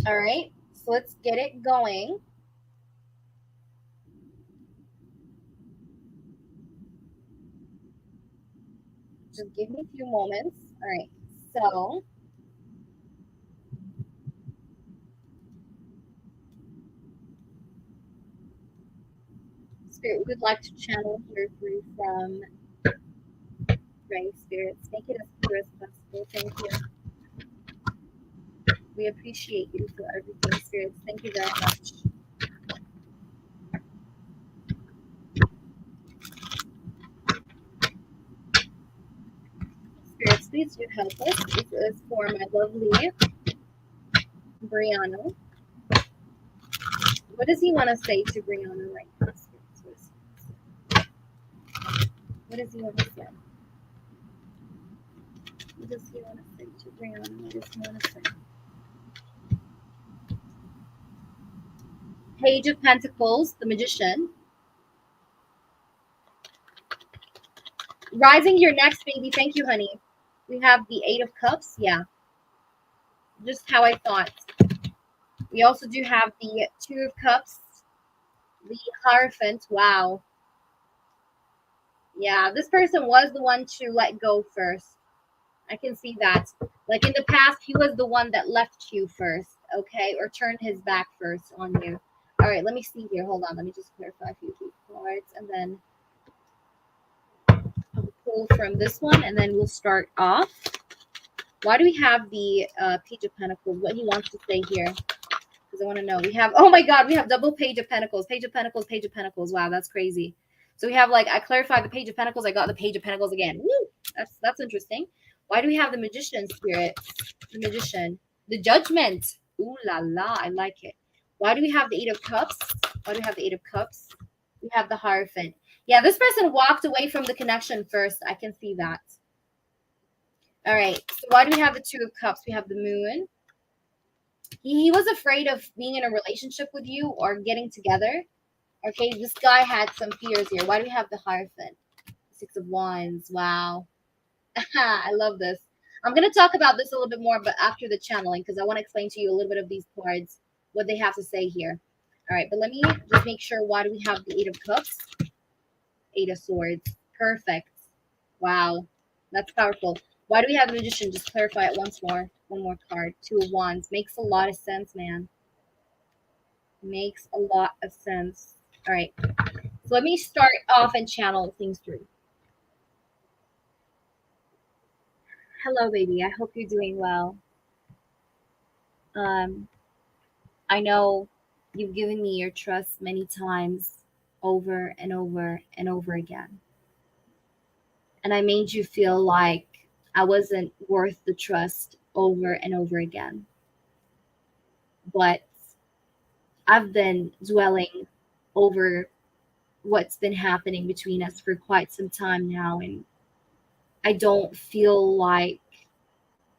All right. So let's get it going. Just give me a few moments. All right. So Spirit, we would like to channel here through from Right, Spirits. Make it as clear as possible. Thank you. We appreciate you for everything, Spirits. Thank you very much. Spirits, please do help us. This is for my lovely Brianna. What does he want to say to Brianna right now, Spirits? What does he want to say? What does he want to say to Brianna? What does he want to say? Page of Pentacles, the Magician. Rising your next, baby. Thank you, honey. We have the Eight of Cups. Yeah. Just how I thought. We also do have the Two of Cups. The Hierophant. Wow. Yeah, this person was the one to let go first. I can see that. Like in the past, he was the one that left you first, okay? Or turned his back first on you. All right, let me see here. Hold on. Let me just clarify a few key cards. And then I'll pull from this one. And then we'll start off. Why do we have the Page of Pentacles? What he wants to say here. Because I want to know. We have, oh my God, we have double Page of Pentacles. Page of Pentacles, Page of Pentacles. Wow, that's crazy. So we have like, I clarified the Page of Pentacles. I got the Page of Pentacles again. Woo! That's interesting. Why do we have the Magician, Spirit? The Magician. The Judgment. Ooh la la. I like it. Why do we have the Eight of Cups? Why do we have the Eight of Cups? We have the Hierophant. Yeah, this person walked away from the connection first. I can see that. All right. So why do we have the Two of Cups? We have the Moon. He was afraid of being in a relationship with you or getting together. Okay, this guy had some fears here. Why do we have the Hierophant? Six of Wands. Wow. I love this. I'm going to talk about this a little bit more, but after the channeling, because I want to explain to you a little bit of these cards, what they have to say here. All right, but let me just make sure. Why do we have the Eight of Cups? Eight of Swords. Perfect. Wow. That's powerful. Why do we have the Magician? Just clarify it once more. One more card. Two of Wands. Makes a lot of sense, man. Makes a lot of sense. All right. So let me start off and channel things through. Hello, baby. I hope you're doing well. Um, I know you've given me your trust many times over and over and over again. And I made you feel like I wasn't worth the trust over and over again. But I've been dwelling over what's been happening between us for quite some time now, and I don't feel like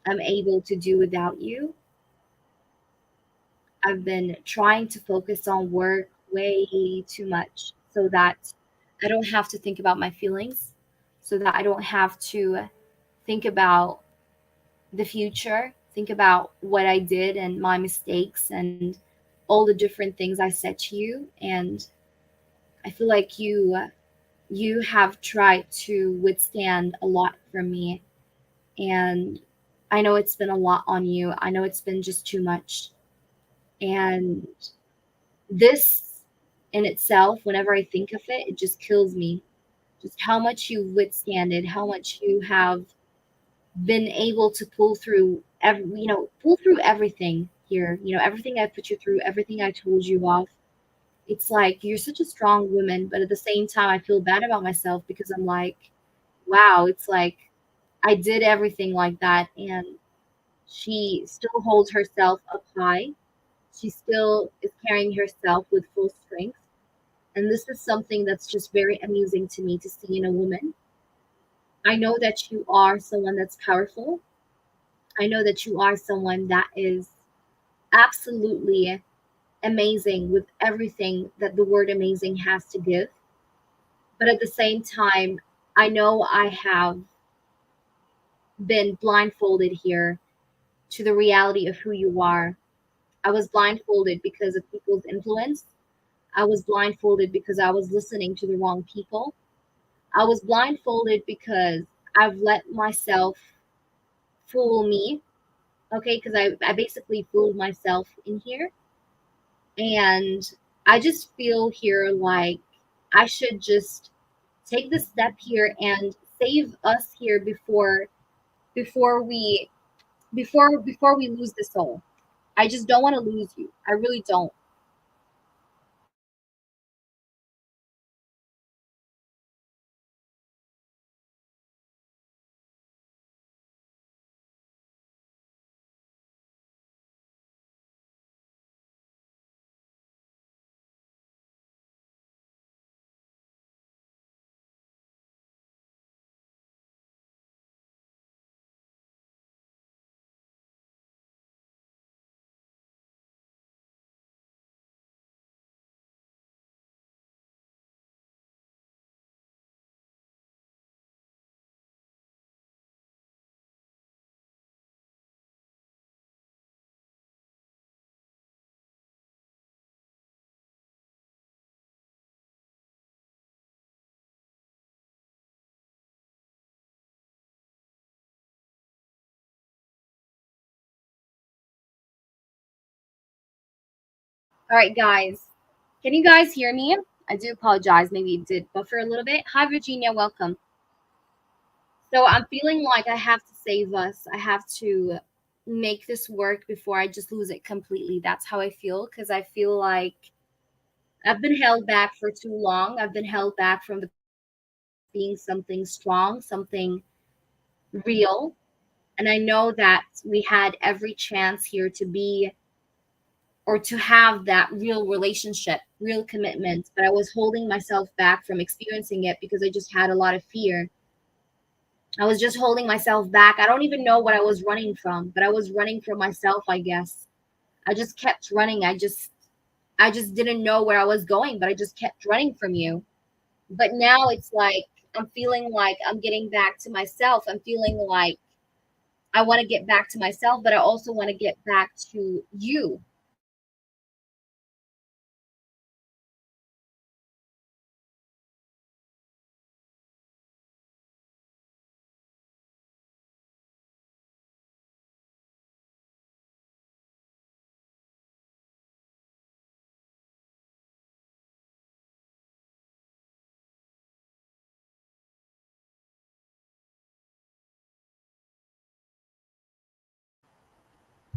I'm able to do without you. I've been trying to focus on work way too much so that I don't have to think about my feelings, so that I don't have to think about the future, think about what I did and my mistakes and all the different things I said to you. And I feel like you have tried to withstand a lot from me, and I know it's been a lot on you. I know it's been just too much. And this in itself, whenever I think of it, it just kills me. Just how much you've withstanded, how much you have been able to pull through pull through everything here. Everything I put you through, everything I told you off. It's like you're such a strong woman, but at the same time I feel bad about myself because I'm like, wow, it's like I did everything like that, and she still holds herself up high. She still is carrying herself with full strength. And this is something that's just very amusing to me to see in a woman. I know that you are someone that's powerful. I know that you are someone that is absolutely amazing with everything that the word amazing has to give. But at the same time, I know I have been blindfolded here to the reality of who you are. I was blindfolded because of people's influence. I was blindfolded because I was listening to the wrong people. I was blindfolded because I've let myself fool me. Okay, because I basically fooled myself in here. And I just feel here like I should just take the step here and save us here before we before we lose the soul. I just don't want to lose you. I really don't. All right, guys. Can you guys hear me? I do apologize. Maybe it did buffer a little bit. Hi, Virginia. Welcome. So I'm feeling like I have to save us. I have to make this work before I just lose it completely. That's how I feel because I feel like I've been held back for too long. I've been held back from the being something strong, something real. And I know that we had every chance here to be or to have that real relationship, real commitment. But I was holding myself back from experiencing it because I just had a lot of fear. I was just holding myself back. I don't even know what I was running from, but I was running from myself, I guess. I just kept running. I just didn't know where I was going, but I just kept running from you. But now it's like I'm feeling like I'm getting back to myself. I'm feeling like I want to get back to myself, but I also want to get back to you.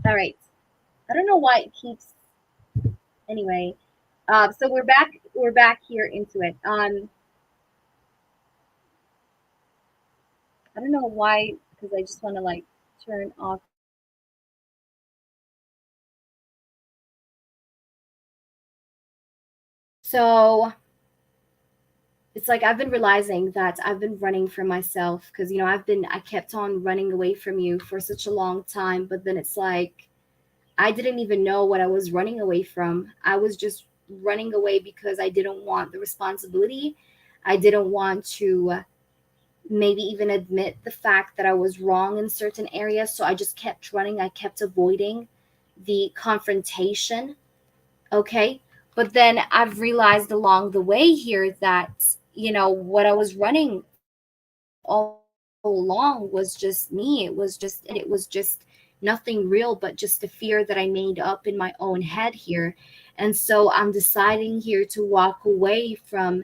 All right. I don't know why it keeps anyway. So we're back here into it. I don't know why because I just want to like turn off. So it's like I've been realizing that I've been running from myself because I kept on running away from you for such a long time, but then it's like I didn't even know what I was running away from. I was just running away because I didn't want the responsibility. I didn't want to maybe even admit the fact that I was wrong in certain areas. So I just kept running. I kept avoiding the confrontation. Okay. But then I've realized along the way here that, what I was running all along was just me. It was just nothing real, but just a fear that I made up in my own head here. And so I'm deciding here to walk away from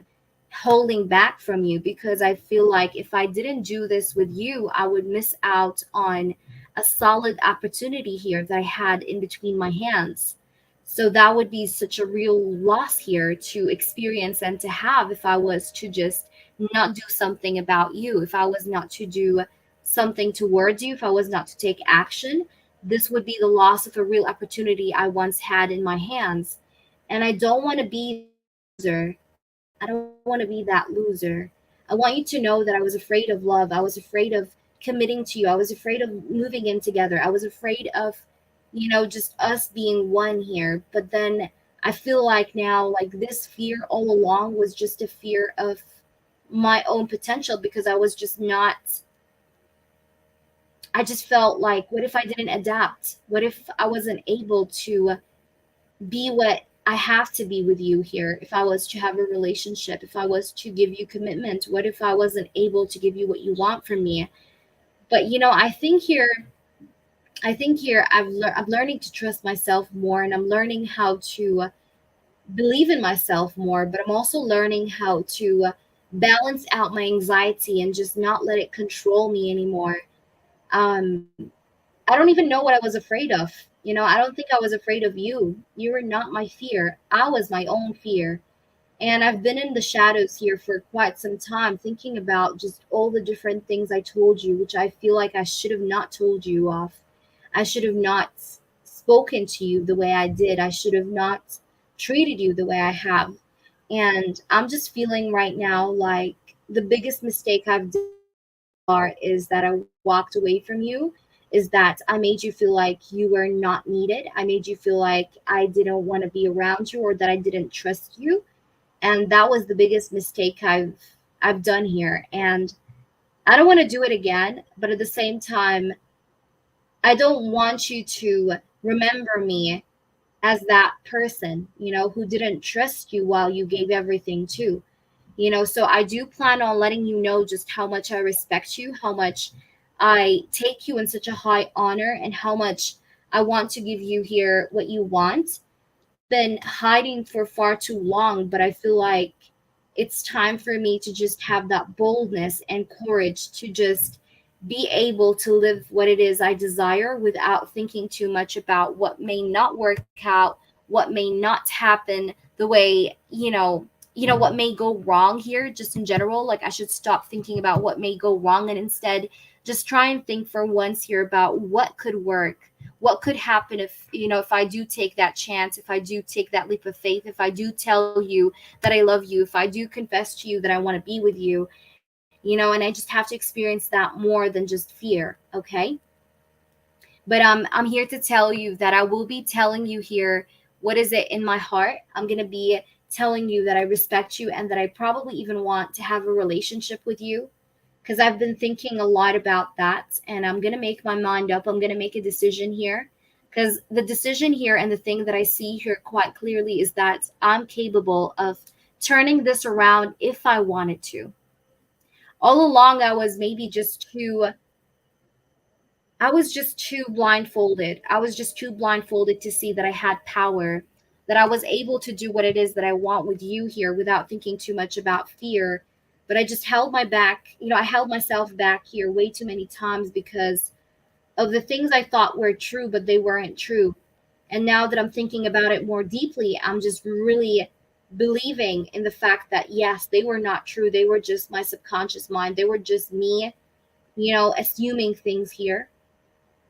holding back from you because I feel like if I didn't do this with you, I would miss out on a solid opportunity here that I had in between my hands. So that would be such a real loss here to experience and to have if I was to just not do something about you, if I was not to do something towards you, if I was not to take action, this would be the loss of a real opportunity I once had in my hands. And I don't want to be loser. I don't want to be that loser. I want you to know that I was afraid of love. I was afraid of committing to you. I was afraid of moving in together. I was afraid of, just us being one here. But then I feel like now, like this fear all along was just a fear of my own potential because I was just not, I just felt like, what if I didn't adapt? What if I wasn't able to be what I have to be with you here? If I was to have a relationship, if I was to give you commitment, what if I wasn't able to give you what you want from me? But I think here I'm learning to trust myself more, and I'm learning how to believe in myself more, but I'm also learning how to balance out my anxiety and just not let it control me anymore. Um, I don't even know what I was afraid of. I don't think I was afraid of you. You were not my fear. I was my own fear. And I've been in the shadows here for quite some time, thinking about just all the different things I told you, which I feel like I should have not told you off. I should have not spoken to you the way I did. I should have not treated you the way I have. And I'm just feeling right now like the biggest mistake I've done is that I walked away from you, is that I made you feel like you were not needed. I made you feel like I didn't want to be around you or that I didn't trust you. And that was the biggest mistake I've done here. And I don't want to do it again, but at the same time, I don't want you to remember me as that person, who didn't trust you while you gave everything to. So I do plan on letting you know just how much I respect you, how much I take you in such a high honor, and how much I want to give you here what you want. Been hiding for far too long, but I feel like it's time for me to just have that boldness and courage to just be able to live what it is I desire without thinking too much about what may not work out, what may not happen the way, what may go wrong here just in general. Like I should stop thinking about what may go wrong and instead just try and think for once here about what could work, what could happen if I do take that chance, if I do take that leap of faith, if I do tell you that I love you, if I do confess to you that I want to be with you. and I just have to experience that more than just fear. Okay. But I'm here to tell you that I will be telling you here what is it in my heart. I'm going to be telling you that I respect you and that I probably even want to have a relationship with you, because I've been thinking a lot about that, and I'm going to make my mind up. I'm going to make a decision here, because the decision here and the thing that I see here quite clearly is that I'm capable of turning this around if I wanted to. All along, I was just too blindfolded. I was just too blindfolded to see that I had power, that I was able to do what it is that I want with you here without thinking too much about fear. But I just held my back, I held myself back here way too many times because of the things I thought were true, but they weren't true. And now that I'm thinking about it more deeply, I'm just really believing in the fact that, yes, they were not true. They were just my subconscious mind. They were just me, assuming things here.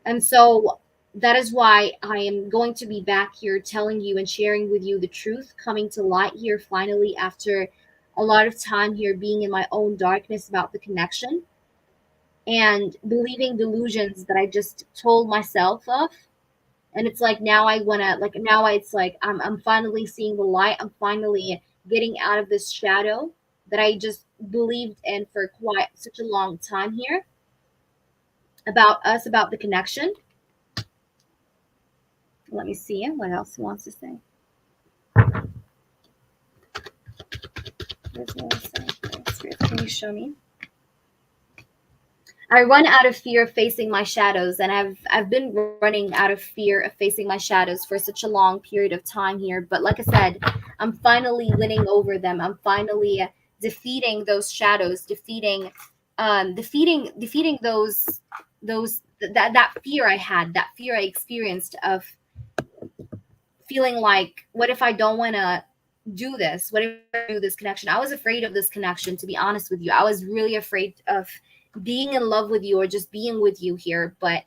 And so that is why I am going to be back here telling you and sharing with you the truth, coming to light here finally after a lot of time here being in my own darkness about the connection and believing delusions that I just told myself of. And it's like now I want to, like, now it's like I'm finally seeing the light. I'm finally getting out of this shadow that I just believed in for quite such a long time here about us, about the connection. Let me see what else he wants to say. Can you show me? I run out of fear of facing my shadows, and I've been running out of fear of facing my shadows for such a long period of time here. But like I said, I'm finally winning over them. I'm finally defeating those shadows, defeating that fear I had, that fear I experienced of feeling like, what if I don't want to do this? What if I do this connection? I was afraid of this connection, to be honest with you. I was really afraid of being in love with you or just being with you here. But,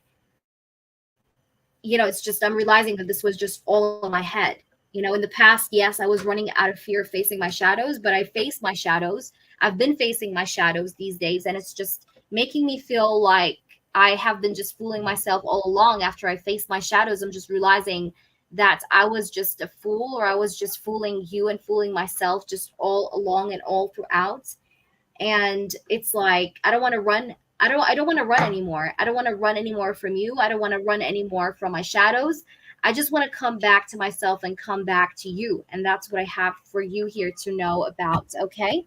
it's just, I'm realizing that this was just all in my head. In the past, yes, I was running out of fear of facing my shadows, but I faced my shadows. I've been facing my shadows these days, and it's just making me feel like I have been just fooling myself all along. After I faced my shadows, I'm just realizing that I was just a fool, or I was just fooling you and fooling myself just all along and all throughout. And it's like, I don't want to run. I don't want to run anymore. I don't want to run anymore from you. I don't want to run anymore from my shadows. I just want to come back to myself and come back to you. And that's what I have for you here to know about. Okay.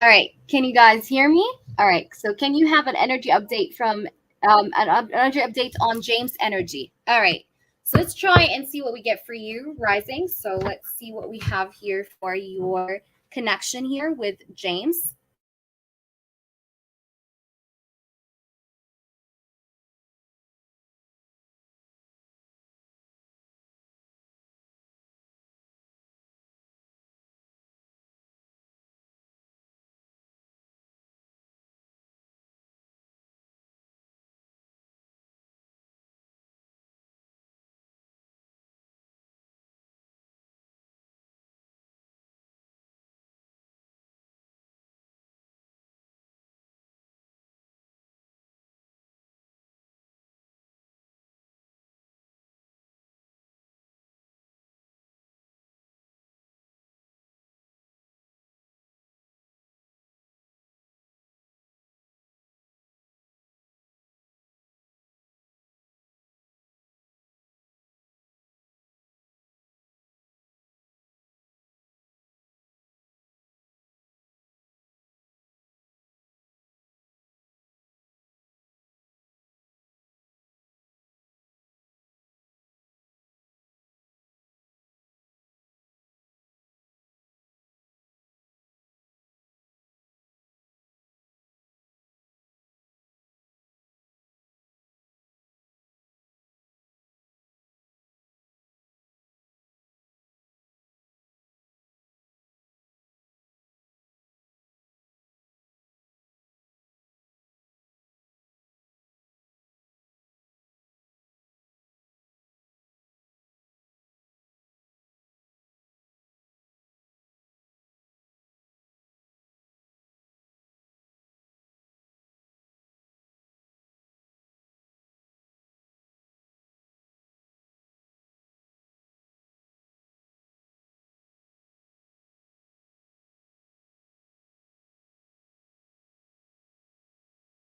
All right, can you guys hear me? All right, so can you have an energy update from energy update on James' energy? All right, so let's try and see what we get for you, Rising. So let's see what we have here for your connection here with James.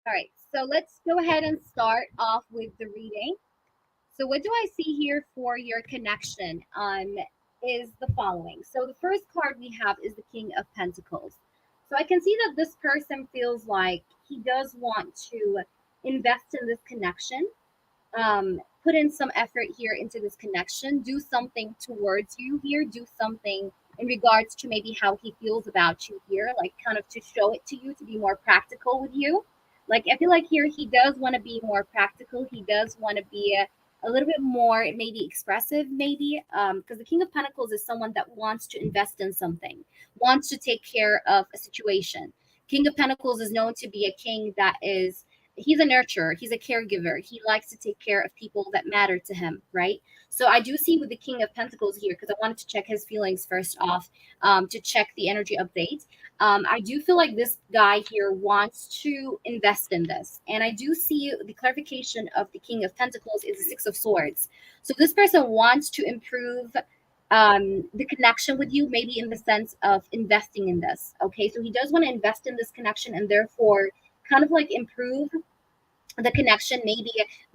All right, so let's go ahead and start off with the reading. So what do I see here for your connection is the following. So the first card we have is the King of Pentacles. So I can see that this person feels like he does want to invest in this connection, put in some effort here into this connection, do something towards you here, do something in regards to maybe how he feels about you here, like kind of to show it to you, to be more practical with you. Like I feel like here he does want to be more practical. He does want to be a little bit more maybe expressive, maybe because the King of Pentacles is someone that wants to invest in something, wants to take care of a situation. King of Pentacles is known to be a king that is, he's a nurturer, he's a caregiver, he likes to take care of people that matter to him, right? So I do see with the King of Pentacles here, because I wanted to check his feelings first off, to check the energy update. I do feel like this guy here wants to invest in this, and I do see the clarification of the King of Pentacles is the Six of Swords. So this person wants to improve the connection with you, maybe in the sense of investing in this. Okay, so he does want to invest in this connection and therefore kind of like improve the connection, maybe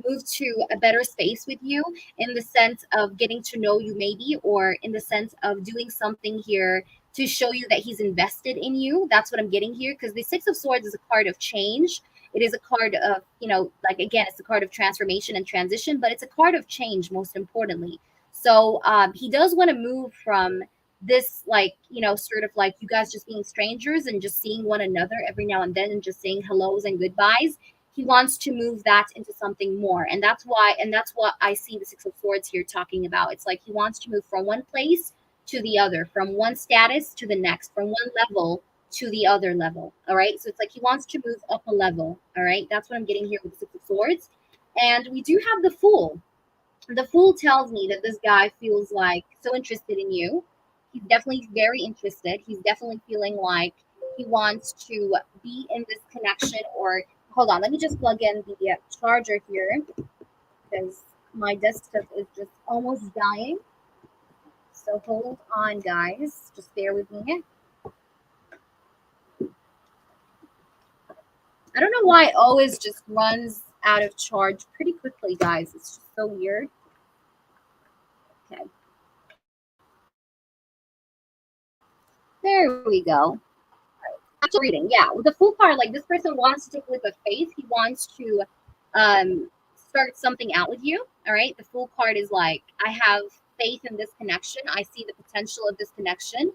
move to a better space with you in the sense of getting to know you, maybe, or in the sense of doing something here to show you that he's invested in you. That's what I'm getting here, because the Six of Swords is a card of change. It is a card of, like again, it's a card of transformation and transition, but it's a card of change most importantly. So he does want to move from this, like, sort of like you guys just being strangers and just seeing one another every now and then and just saying hellos and goodbyes. He wants to move that into something more, and that's what I see the Six of Swords here talking about. It's like he wants to move from one place to the other, from one status to the next, from one level to the other level. All right, so it's like he wants to move up a level. All right, that's what I'm getting here with the Six of Swords. And we do have the Fool. The Fool tells me that this guy feels like so interested in you. He's definitely very interested. He's definitely feeling like he wants to be in this connection. Or hold on, let me just plug in the charger here, because my desktop is just almost dying. So hold on, guys. Just bear with me. I don't know why it always just runs out of charge pretty quickly, guys. It's just so weird. Okay. There we go. actual reading, yeah. With the Fool card, like this person wants to take a leap of faith. He wants to start something out with you. All right. The Fool card is like, I have faith in this connection. I see the potential of this connection.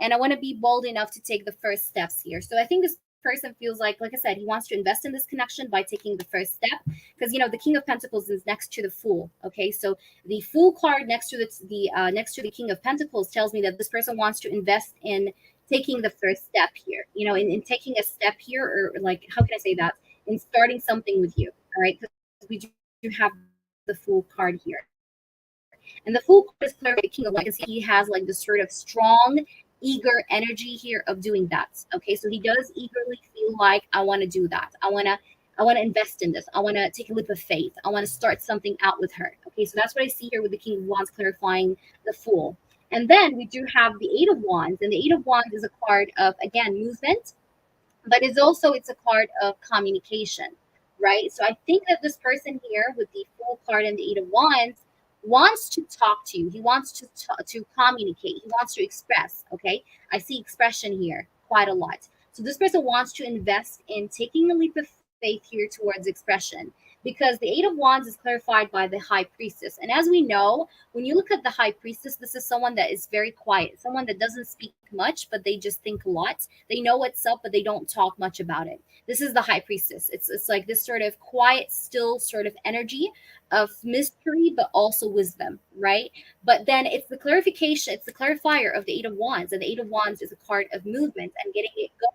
And I want to be bold enough to take the first steps here. So I think this person feels like I said, he wants to invest in this connection by taking the first step. Because the King of Pentacles is next to the Fool. Okay. So the Fool card next to next to the King of Pentacles tells me that this person wants to invest in taking the first step here, in taking a step here, or like, how can I say that? In starting something with you. All right. Because we do have the Fool card here. And the Fool card is clearly the King of Light. You can see he has like this sort of strong, eager energy here of doing that. Okay. So he does eagerly feel like, I want to do that. I want to invest in this. I want to take a leap of faith. I want to start something out with her. Okay. So that's what I see here with the King of Wands clarifying the Fool. And then we do have the Eight of Wands, and the Eight of Wands is a card of, again, movement, but it's a card of communication, right? So I think that this person here with the Fool card and the Eight of Wands wants to talk to you. He wants to communicate. He wants to express. Okay, I see expression here quite a lot. So this person wants to invest in taking a leap of faith here towards expression, because the Eight of Wands is clarified by the High Priestess, and as we know, when you look at the High Priestess, this is someone that is very quiet, someone that doesn't speak much, but they just think a lot. They know what's up, but they don't talk much about it. This is the High Priestess. It's like this sort of quiet, still sort of energy of mystery, but also wisdom, right? But then it's the clarification, it's the clarifier of the Eight of Wands, and the Eight of Wands is a card of movement and getting it going.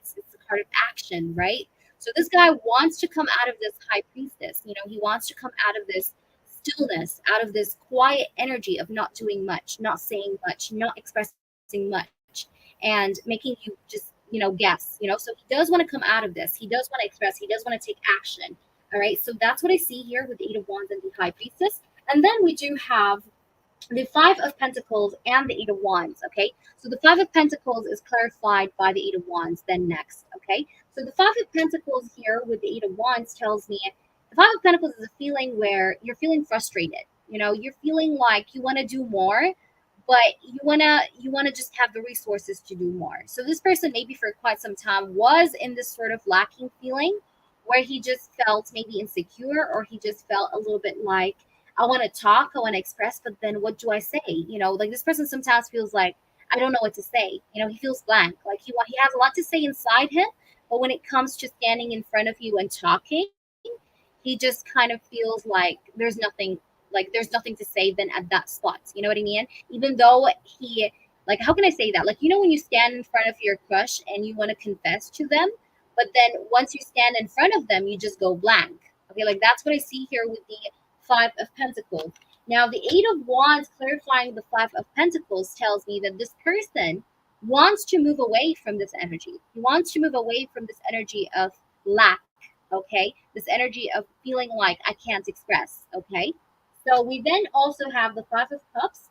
It's a card of action, right? So this guy wants to come out of this High Priestess. He wants to come out of this stillness, out of this quiet energy of not doing much, not saying much, not expressing much, and making you just, guess. So he does want to come out of this. He does want to express. He does want to take action. All right. So that's what I see here with the Eight of Wands and the High Priestess. And then we do have the Five of Pentacles and the Eight of Wands. Okay, so the Five of Pentacles is clarified by the Eight of Wands then next. Okay, so the Five of Pentacles here with the Eight of Wands tells me the Five of Pentacles is a feeling where you're feeling frustrated. You're feeling like you want to do more, but you wanna just have the resources to do more. So this person maybe for quite some time was in this sort of lacking feeling where he just felt maybe insecure, or he just felt a little bit like, I want to talk, I want to express, but then what do I say? Like this person sometimes feels like, I don't know what to say. He feels blank. Like he has a lot to say inside him, but when it comes to standing in front of you and talking, he just kind of feels like there's nothing to say then at that spot. You know what I mean? Even though he, like, how can I say that? Like, when you stand in front of your crush and you want to confess to them, but then once you stand in front of them, you just go blank. Okay, like that's what I see here with the Five of Pentacles. Now, the Eight of Wands clarifying the Five of Pentacles tells me that this person wants to move away from this energy. He wants to move away from this energy of lack, okay? This energy of feeling like I can't express, okay? So we then also have the Five of Cups,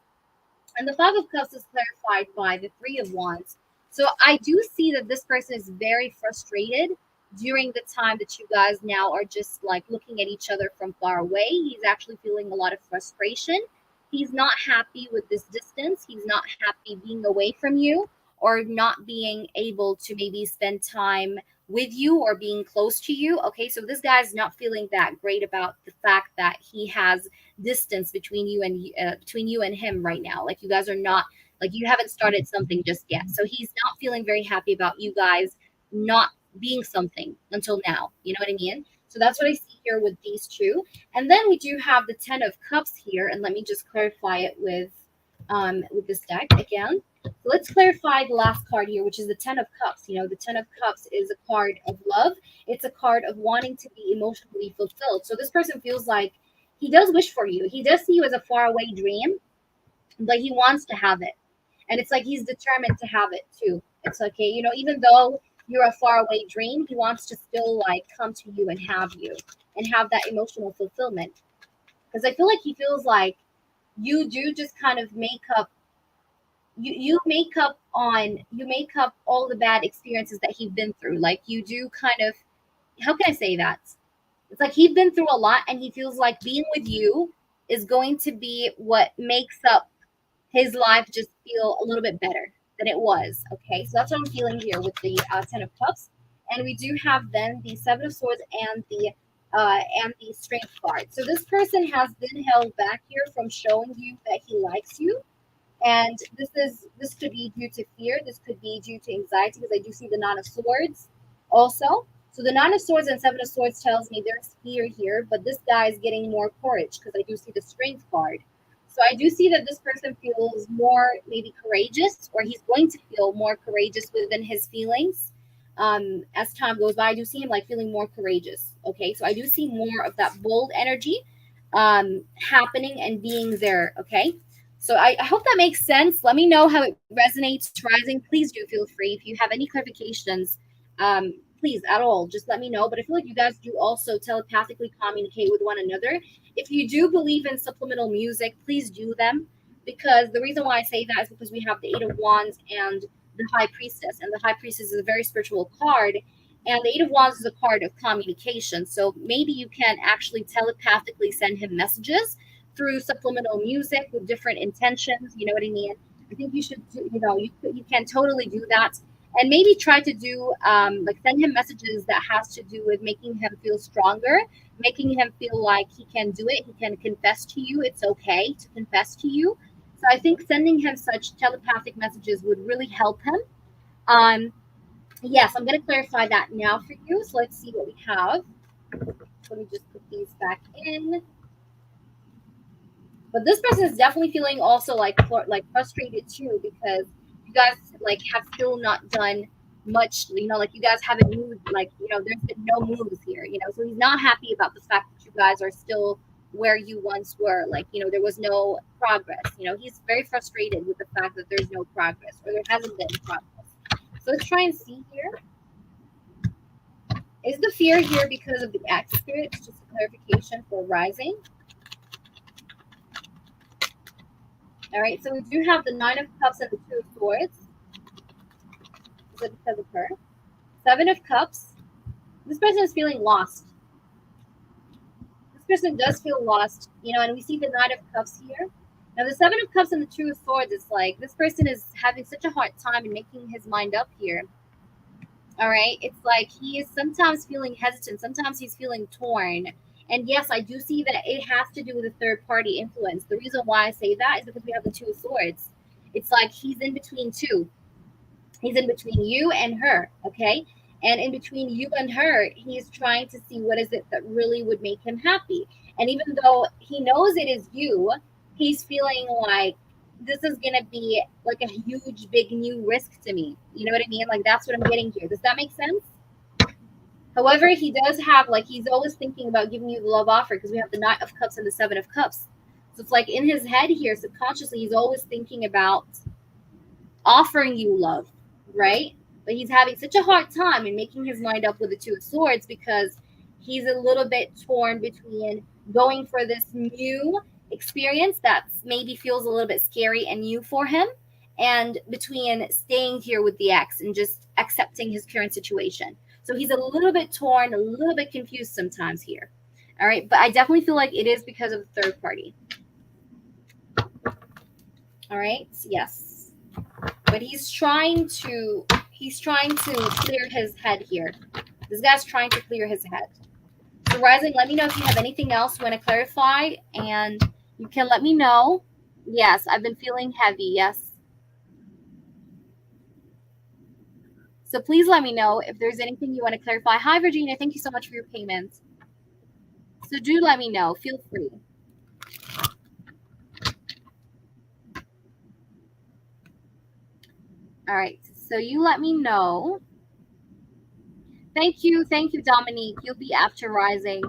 and the Five of Cups is clarified by the Three of Wands. So I do see that this person is very frustrated during the time that you guys now are just like looking at each other from far away. He's actually feeling a lot of frustration. He's not happy with this distance. He's not happy being away from you, or not being able to maybe spend time with you or being close to you. Okay, so this guy's not feeling that great about the fact that he has distance between you and him right now. Like you guys are not, like, you haven't started something just yet. So he's not feeling very happy about you guys not being something until now. You know what I mean? So that's what I see here with these two. And then we do have the Ten of Cups here, and let me just clarify it with this deck again. So let's clarify the last card here, which is the Ten of Cups. The Ten of Cups is a card of love. It's a card of wanting to be emotionally fulfilled. So this person feels like he does wish for you. He does see you as a faraway dream, but he wants to have it. And it's like he's determined to have it too. It's okay, even though you're a faraway dream, he wants to still like come to you and have that emotional fulfillment. Because I feel like he feels like you do just kind of make up all the bad experiences that he's been through. Like you do kind of, how can I say that? It's like he's been through a lot, and he feels like being with you is going to be what makes up his life just feel a little bit better than it was. Okay, so that's what I'm feeling here with the Ten of Cups, and we do have then the Seven of Swords and the Strength card. So this person has been held back here from showing you that he likes you, and this could be due to fear. This could be due to anxiety because I do see the Nine of Swords also. So the Nine of Swords and Seven of Swords tells me there's fear here, but this guy is getting more courage because I do see the Strength card. So I do see that this person feels more maybe courageous, or he's going to feel more courageous within his feelings. As time goes by, I do see him like feeling more courageous. Okay, so I do see more of that bold energy happening and being there. Okay, so I hope that makes sense. Let me know how it resonates, rising. Please do feel free if you have any clarifications. Please, at all, just let me know. But I feel like you guys do also telepathically communicate with one another. If you do believe in supplemental music, please do them, because the reason why I say that is because we have the Eight of Wands and the High Priestess, and the High Priestess is a very spiritual card, and the Eight of Wands is a card of communication. So maybe you can actually telepathically send him messages through supplemental music with different intentions. You know what I mean? I think you should do, you can totally do that, and maybe try to do like send him messages that has to do with making him feel stronger, making him feel like he can do it, he can confess to you, it's okay to confess to you. So I think sending him such telepathic messages would really help him. um yes, I'm going to clarify that now for you. So let's see what we have. Let me just put these back in. But this person is definitely feeling also like frustrated too, because you guys like have still not done much. Like you guys haven't moved. There's been no moves here. So he's not happy about the fact that you guys are still where you once were. There was no progress. He's very frustrated with the fact that there's no progress, or there hasn't been progress. So let's try and see here. Is the fear here because of the X spirit? Just a clarification for rising. All right, so we do have the Nine of Cups and the Two of Swords. Is it because of her? Seven of Cups. This person is feeling lost. This person does feel lost, and we see the Nine of Cups here. Now, the Seven of Cups and the Two of Swords, it's like this person is having such a hard time in making his mind up here. All right, it's like he is sometimes feeling hesitant, sometimes he's feeling torn. And yes, I do see that it has to do with a third party influence. The reason why I say that is because we have the Two of Swords. It's like he's in between two. He's in between you and her, okay? And in between you and her, he's trying to see what is it that really would make him happy. And even though he knows it is you, he's feeling like this is going to be like a huge, big new risk to me. You know what I mean? Like that's what I'm getting here. Does that make sense? However, he does have, he's always thinking about giving you the love offer, because we have the Knight of Cups and the Seven of Cups. So it's like in his head here, subconsciously, he's always thinking about offering you love, right? But he's having such a hard time in making his mind up with the Two of Swords, because he's a little bit torn between going for this new experience that maybe feels a little bit scary and new for him, and between staying here with the ex and just accepting his current situation. So he's a little bit torn, a little bit confused sometimes here. All right, but I definitely feel like it is because of the third party. All right, yes. But he's trying to clear his head here. This guy's trying to clear his head. So rising, let me know if you have anything else you want to clarify, and you can let me know. Yes, I've been feeling heavy. Yes. So please let me know if there's anything you want to clarify. Hi, Virginia. Thank you so much for your payments. So do let me know. Feel free. All right. So you let me know. Thank you. Thank you, Dominique. You'll be after rising.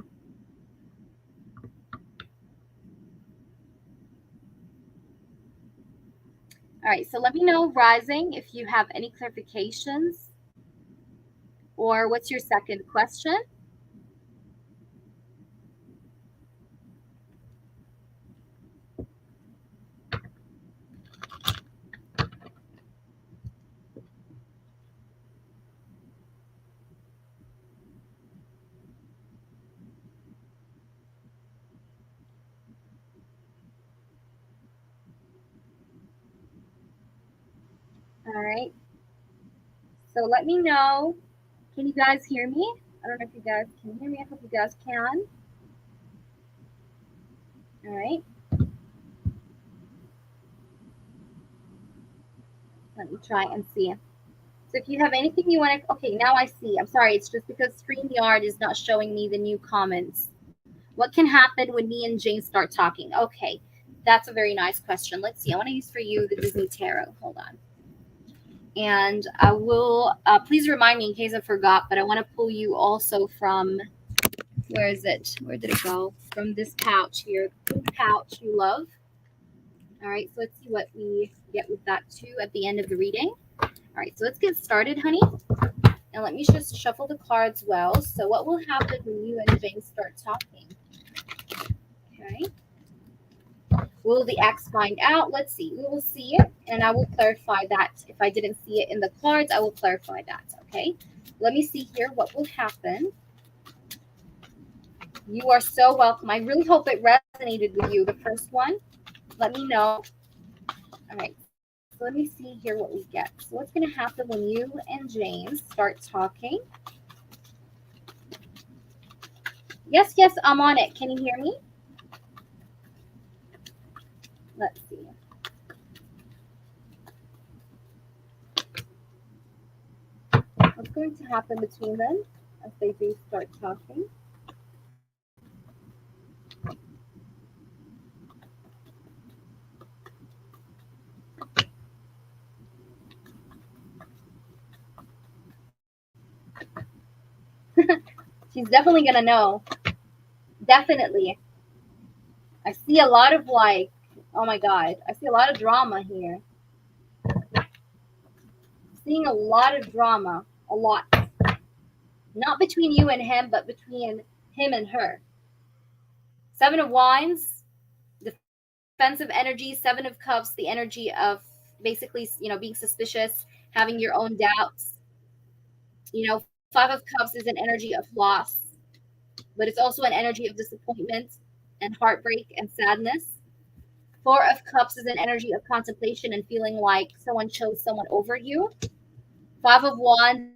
All right. So let me know, rising, if you have any clarifications, or what's your second question? All So let me know. Can you guys hear me? I don't know if you guys can hear me. I hope you guys can. All right. Let me try and see. So if you have anything you want to, okay, now I see. I'm sorry. It's just because StreamYard is not showing me the new comments. What can happen when me and Jane start talking? Okay, that's a very nice question. Let's see. I want to use for you the Disney Tarot. Hold on. And I will, please remind me in case I forgot, but I want to pull you also from, where is it? Where did it go? From this pouch here, the pouch you love. All right, so let's see what we get with that too at the end of the reading. All right, so let's get started, honey. And let me just shuffle the cards well. So what will happen when you and Jane start talking? Okay. Will the X find out? Let's see. We will see it, and I will clarify that. If I didn't see it in the cards, I will clarify that, okay? Let me see here what will happen. You are so welcome. I really hope it resonated with you, the first one. Let me know. All right. So let me see here what we get. So what's going to happen when you and James start talking? Yes, yes, I'm on it. Can you hear me? Let's see. What's going to happen between them as they do start talking? She's definitely going to know. Definitely. I see a lot of like, oh my God, I see a lot of drama here. Seeing a lot of drama, a lot. Not between you and him, but between him and her. 7 of Wands, defensive energy. 7 of Cups, the energy of basically, being suspicious, having your own doubts. 5 of Cups is an energy of loss, but it's also an energy of disappointment and heartbreak and sadness. 4 of Cups is an energy of contemplation and feeling like someone chose someone over you. 5 of Wands